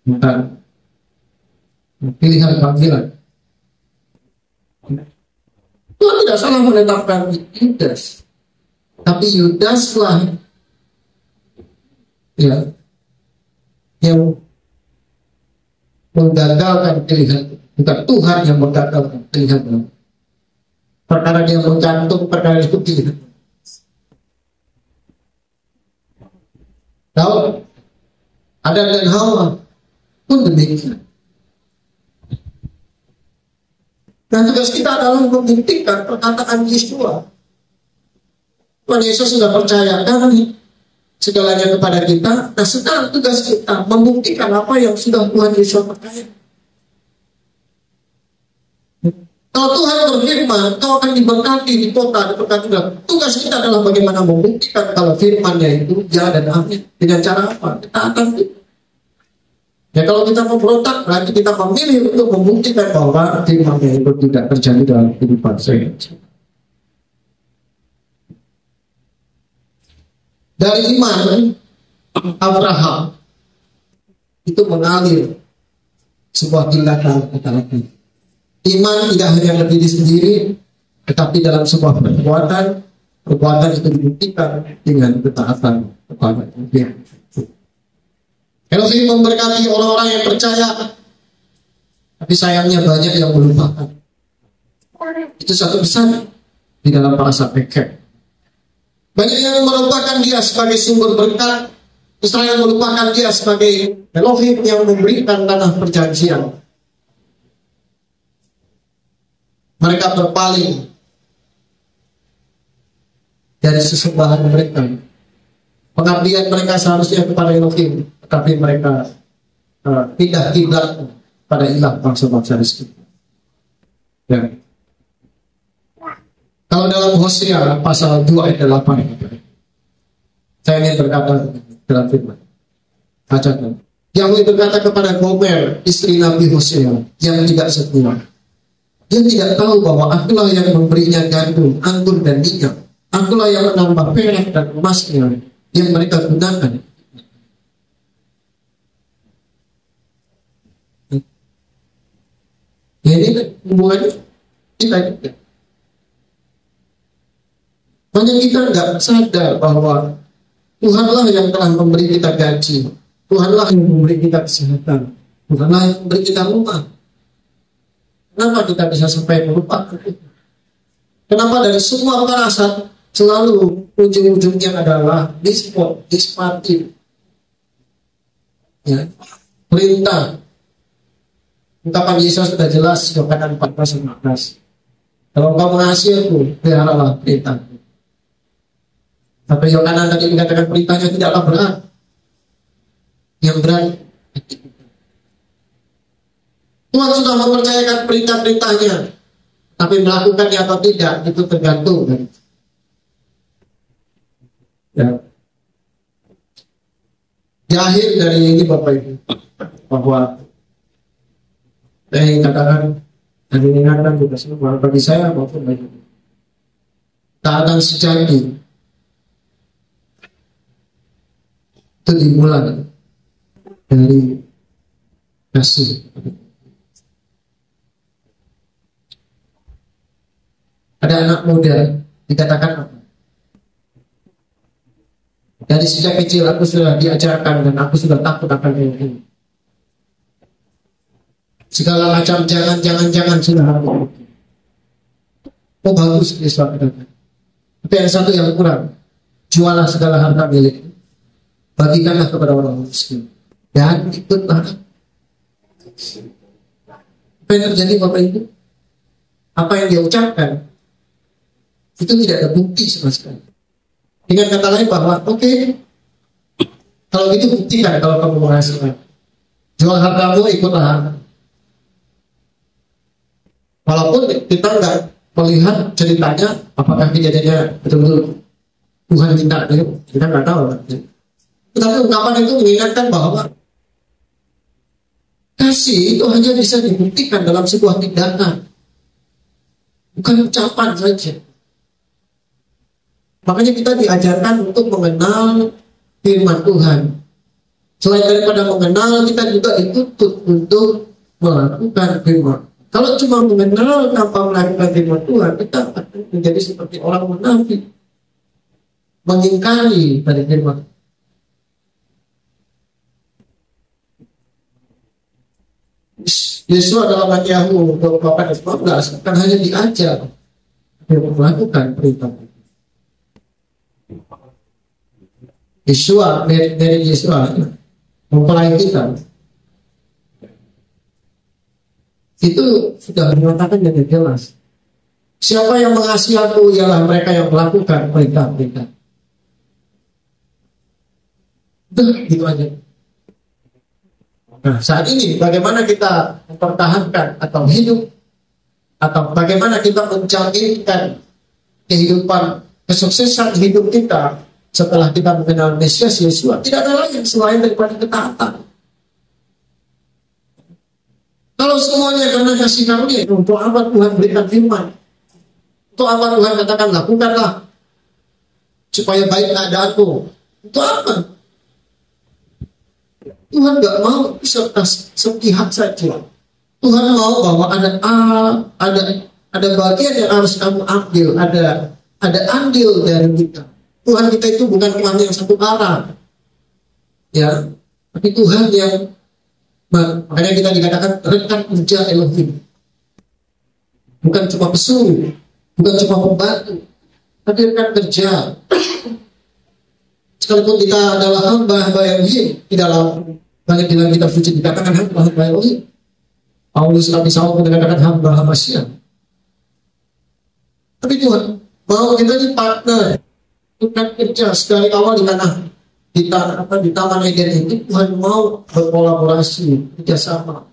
Maka pilihan panggilan. Tuhan tidak salah menetapkan Yudas. Tapi Yudaslah yang menggagalkan pilihan. Bukan Tuhan yang menggagalkan pilihan. Perkara dia menggantung perkara itu pilihan. Tahu? Adam dan Hawa pun demikian. Dan tugas kita adalah membuktikan perkataan Yesus. Tuhan Yesus sudah percayakan segalanya kepada kita. Nah sekarang tugas kita membuktikan apa yang sudah Tuhan Yesus percayakan. Kalau Tuhan berfirman, kau akan diberkati di kota, diberkati. Tugas kita adalah bagaimana membuktikan kalau firman-Nya itu ya dan amin. Dengan cara apa? Kita akan. Ya kalau kita memberontak, berarti kita memilih untuk membuktikan bahwa firman-Nya itu tidak terjadi dalam kehidupan saya. Dari iman Abraham itu mengalir sebuah tindakan kata-kata. Iman tidak hanya berdiri sendiri, tetapi dalam sebuah perbuatan itu dibuktikan dengan ketaatan kepada Tuhan. Elohim memberkati orang-orang yang percaya, tapi sayangnya banyak yang melupakan. Itu satu pesan di dalam bahasa Pekeh. Banyak yang melupakan dia sebagai sumber berkat. Israel melupakan dia sebagai Elohim yang memberikan tanah perjanjian. mereka berpaling dari sesembahan mereka. Pengabdian mereka seharusnya kepada Elohim, tetapi mereka pindah kiblat pada ilah bangsa-bangsa di sekitar. Ya. Kalau dalam Hosea pasal 2 ayat 8, saya ingin berkata dalam firman. Bacakan. Yahweh berkata kepada Gomer, istri Nabi Hosea, yang tidak setia. Dia tidak tahu bahwa akulah yang memberinya gandum, anggur dan minyak. Akulah yang menambah perak dan emasnya yang mereka gunakan. Ya, ini hubungannya kita. Banyak kita nggak sadar bahwa Tuhanlah yang telah memberi kita gaji, Tuhanlah yang memberi kita kesehatan, Tuhanlah yang memberi kita rumah. Kenapa kita bisa sampai melupakan itu? Kenapa dari semua parasat selalu ujung-ujungnya adalah dispati, ya, perintah. Ungkapan Yesus sudah jelas, Yohanan 14:15. Kalau engkau mengasihi aku, peliharalah perintahku. Tapi Yohanan tadi mengatakan perintahnya tidaklah berat. Yang berat, Tuhan sudah mempercayakan perintah-perintahnya, tapi melakukannya atau tidak itu tergantung. Ya. Di akhir dari ini Bapak Ibu, bahwa saya katakan dan mengingatkan juga semua bagi saya maupun bagi taatan sejati itu dimulai dari kasih. Ada anak muda dikatakan apa? Dari sejak kecil aku sudah diajarkan dan aku sudah takut akan ini. Segala macam jangan sudah ada. Oh bagus Yesus katakan. Tapi ada satu yang kurang. Jualah segala harta milik, bagikanlah kepada orang miskin, dan ikutlah. Apa yang terjadi Bapak Ibu? Apa yang dia ucapkan itu tidak ada bukti sama sekali. Dengan kata lain bahwa oke, kalau gitu buktikan kalau kamu menghasilkan. Jual hartamu, ikutlah harta. Walaupun kita nggak melihat ceritanya, apakah kejadiannya betul-betul Tuhan minta, kita nggak tahu. Tetapi ungkapan itu mengingatkan bahwa kasih itu hanya bisa dibuktikan dalam sebuah tindakan, bukan ucapan saja. Makanya kita diajarkan untuk mengenal firman Tuhan. Selain daripada mengenal, kita juga dituntut untuk melakukan firman. Kalau cuma mengenal tanpa melakukan firman Tuhan, kita akan menjadi seperti orang munafik, mengingkari dari firman. Yesus dalam Matius 24:15 kan hanya diajar untuk melakukan perintah. Yesus dari Yesus mempelai kita itu sudah menyatakan dengan jelas, siapa yang mengasihi aku ialah mereka yang melakukan perintah-perintah. Gitu aja. Nah, saat ini bagaimana kita mempertahankan atau hidup, atau bagaimana kita menjaminkan kehidupan, kesuksesan hidup kita setelah kita mengenal Mesias Yesus, tidak ada lain selain daripada ketaatan. Kalau semuanya karena kasih karunia, untuk apa Tuhan berikan firman? Untuk apa Tuhan katakan lakukanlah supaya baik keadaanku? Untuk apa? Tuhan nggak mau sepihak saja. Tuhan mau bahwa ada bagian yang harus kamu ambil, ada andil dari kita. Tuhan kita itu bukan Tuhan yang satu arah, ya, tapi Tuhan yang, makanya kita dikatakan rekan kerja Elohim, bukan cuma pesuruh, bukan cuma pembantu, tapi rekan kerja. Sekalipun kita adalah hamba Elohim, di dalam banyak dalam kitab suci dikatakan hamba Elohim. Paulus Nabi Saul pun dikatakan hamba Siam. Tapi Tuhan mau kita ini partner, bukan kerja sekali awal di Taman Eden itu Tuhan mau berkolaborasi, kerjasama.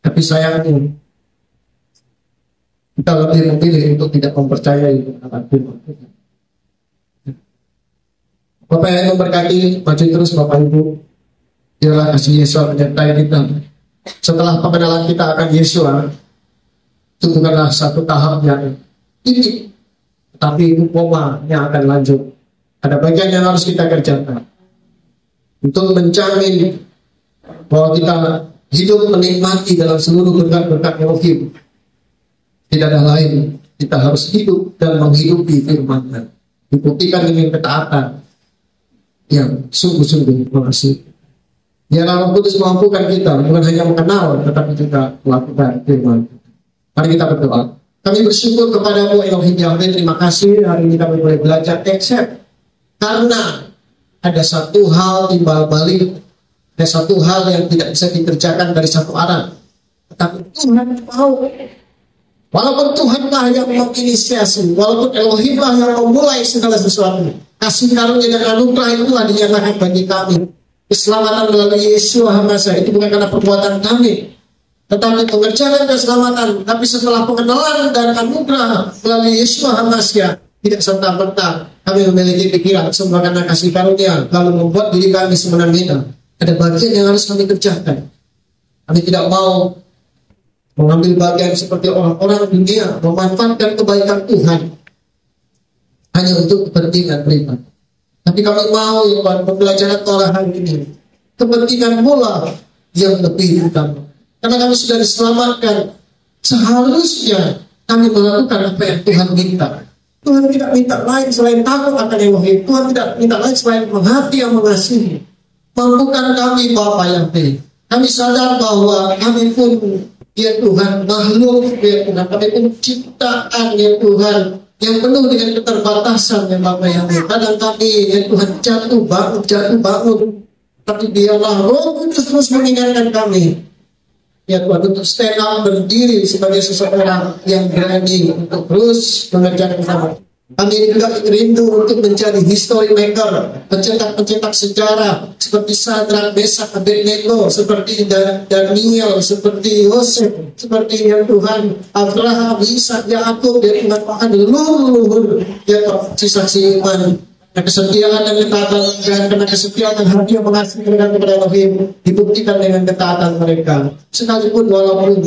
Tapi sayangnya kita lebih memilih untuk tidak mempercayai akan firman Tuhan. Bapak yang memberkati, maju terus Bapak Ibu. Biarlah kasih Yesus menyertai kita. Setelah pengenalan kita akan Yesus, itu bukanlah satu tahap yang ini, tapi itu koma yang akan lanjut. Ada bagian yang harus kita kerjakan untuk menjamin bahwa kita hidup menikmati dalam seluruh berkat-berkat Elohim. Tidak ada lain, kita harus hidup dan menghidupi firman-Nya, dibuktikan dengan ketaatan yang sungguh-sungguh mengasih. Biarlah Roh Kudus mampukan kita bukan hanya mengenal, tetapi juga melakukan firman. Mari kita berdoa. Kami bersyukur kepada-Mu Elohim Yahweh. Terima kasih hari ini kami boleh belajar except karena ada satu hal timbal balik, ada satu hal yang tidak bisa dikerjakan dari satu arah. Tetapi Tuhan mau, walaupun Tuhanlah yang menginisiasi, walaupun Elohimlah yang memulai segala sesuatu, kasih karunia dan anugerah itulah dinyatakan bagi kami. Keselamatan melalui Yesus Hamasa itu bukan karena perbuatan kami, tetapi pengerjaan keselamatan. Tapi setelah pengenalan dan anugerah melalui Yesus Hamasa, tidak serta-merta kami memiliki pikiran semua karena kasih karunia lalu membuat diri kami semena-mena. Ada bagian yang harus kami kerjakan. Kami tidak mau mengambil bagian seperti orang-orang dunia, memanfaatkan kebaikan Tuhan hanya untuk kepentingan pribadi. Tapi kami mau ya Tuhan, pembelajaran Torah hari ini kepentingan pula yang lebih utama. Karena kami sudah diselamatkan, seharusnya kami melakukan apa yang Tuhan minta. Tuhan tidak minta lain selain takut akan Elohim. Tuhan tidak minta lain selain menghati yang mengasihi. Mampukan kami Bapa Yahweh. Kami sadar bahwa kami pun ya Tuhan makhluk ya Tuhan. Kami pun ciptaan ya Tuhan yang penuh dengan keterbatasan ya Bapa Yahweh. Kadang kami ya Tuhan jatuh bangun. Tapi biarlah Roh Kudus terus mengingatkan kami ya Tuhan untuk stand up, berdiri sebagai seseorang yang berani untuk terus mengerjakan bersama. Kami juga rindu untuk menjadi history maker, pencetak sejarah seperti Sadrak, Mesak, Abednego, seperti Daniel, seperti Yosef, seperti yang Tuhan Abraham, Ishak, Yakub, dan Tuhan bahkan leluhur ya saksi iman. Kesetiaan dan ketaatan dan karena kesetiaan dan hati yang mengasihi kepada Elohim dibuktikan dengan ketaatan mereka. Sekalipun walaupun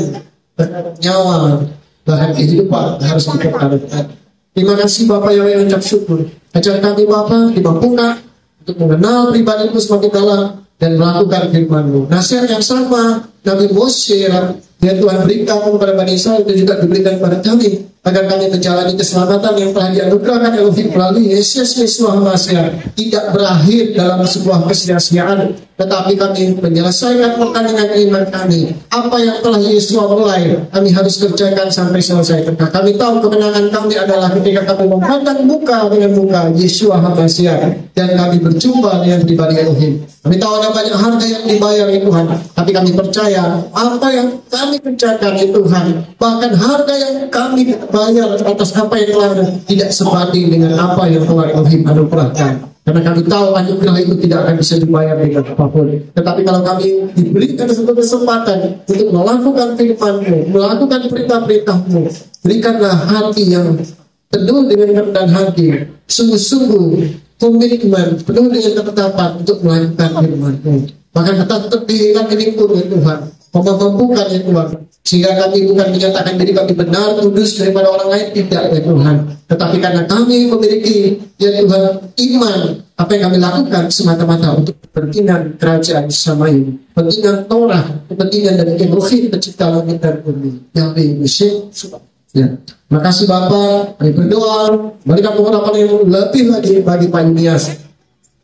nyawa bahan kehidupan harus dipertaruhkan. Terima kasih Bapak yang ucap syukur. Ajar kami Bapak dimampukan untuk mengenal pribadi-Mu semakin dalam dan melakukan firman-Mu. Nasihat yang sama Nabi Moshe ya Tuhan berikan kepada Bani Israel itu juga diberikan kepada kami agar kami menjalani keselamatan yang telah dianugerahkan Elohim melalui Yesus Kristus Hamasiah tidak berakhir dalam sebuah kesia-siaan, tetapi kami menyelesaikan pertandingan iman kami. Apa yang telah Yesus mulai kami harus kerjakan sampai selesai. Karena kami tahu kemenangan kami adalah ketika kami memandang muka dengan muka Yesus Hamasiah dan kami berjumpa dengan pribadi Elohim. Kami tahu ada banyak harga yang dibayar ya Tuhan, tapi kami percaya apa yang kami kerjakan ya Tuhan, bahkan harga yang kami bayar atas apa yang telah tidak sebanding dengan apa yang telah Elohim anugerahkan. Karena kami tahu anugerah itu tidak akan bisa dibayar dengan apapun. Tetapi kalau kami diberikan satu kesempatan untuk melakukan firman-Mu, melakukan perintah-perintah-Mu, berikanlah hati yang penuh dengan kerendahan hati, sungguh-sungguh komitmen penuh dengan ketetapan untuk melakukan firman-Mu. Bahkan tetap dirikan ini pun ya Tuhan, memampukan ya Tuhan, sehingga kami bukan menyatakan diri kami benar, kudus daripada orang lain, tidak ya Tuhan. Tetapi karena kami memiliki ya Tuhan iman, apa yang kami lakukan semata-mata untuk kepentingan kerajaan Samayim, kepentingan Torah, kepentingan dari Elohim pencipta langit dan bumi. Yahweh Mesih. Ya. Terima kasih Bapak. Kami berdoa berikan pengharapan yang lebih lagi bagi Pak Yunias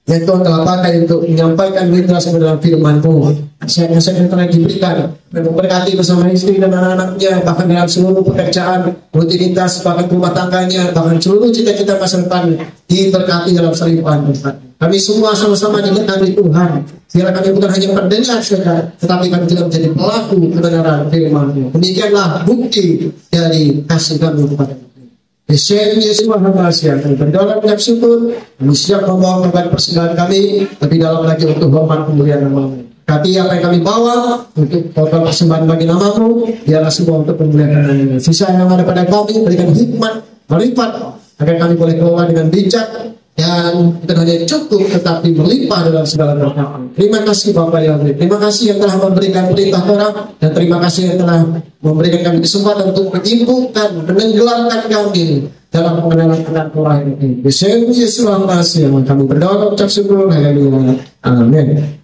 yang Tuhan telah pakai untuk menyampaikan literasi dalam firman-Mu. Saya yang telah diberikan dan memberkati bersama istri dan anak-anaknya, bahkan dalam seluruh pekerjaan, rutinitas, bahkan rumah tangganya, bahkan seluruh cita-cita masa depan diberkati dalam selimpahan Tuhan. Kami semua sama-sama diberkati Tuhan. Biar kami bukan hanya pendengar saja, tetapi kami juga menjadi pelaku kebenaran firman-Mu. Demikianlah bukti dari kasih kami kepada kami. Yesus Maha kami berdoa mengucap syukur. Kami siap membawa korban persembahan kami lebih dalam lagi untuk hormat kemuliaan nama-Mu. Kati apa yang kami bawa untuk korban persembahan bagi nama-Mu, biarlah semua untuk kemuliaan nama-Mu. Sisa yang ada pada kami berikan hikmat, melipat, agar kami boleh kelola dengan bijak dan bukan hanya cukup tetapi berlimpah dalam segala berkat. Terima kasih Bapak yang baik. Terima kasih yang telah memberikan perintah terang, dan terima kasih yang telah memberikan kami kesempatan untuk menyibukkan, menenggelamkan kami dalam pengenalan tentang Torah ini. Yesus Maha yang kami berdoa ucap syukur. Haleluya. Amin.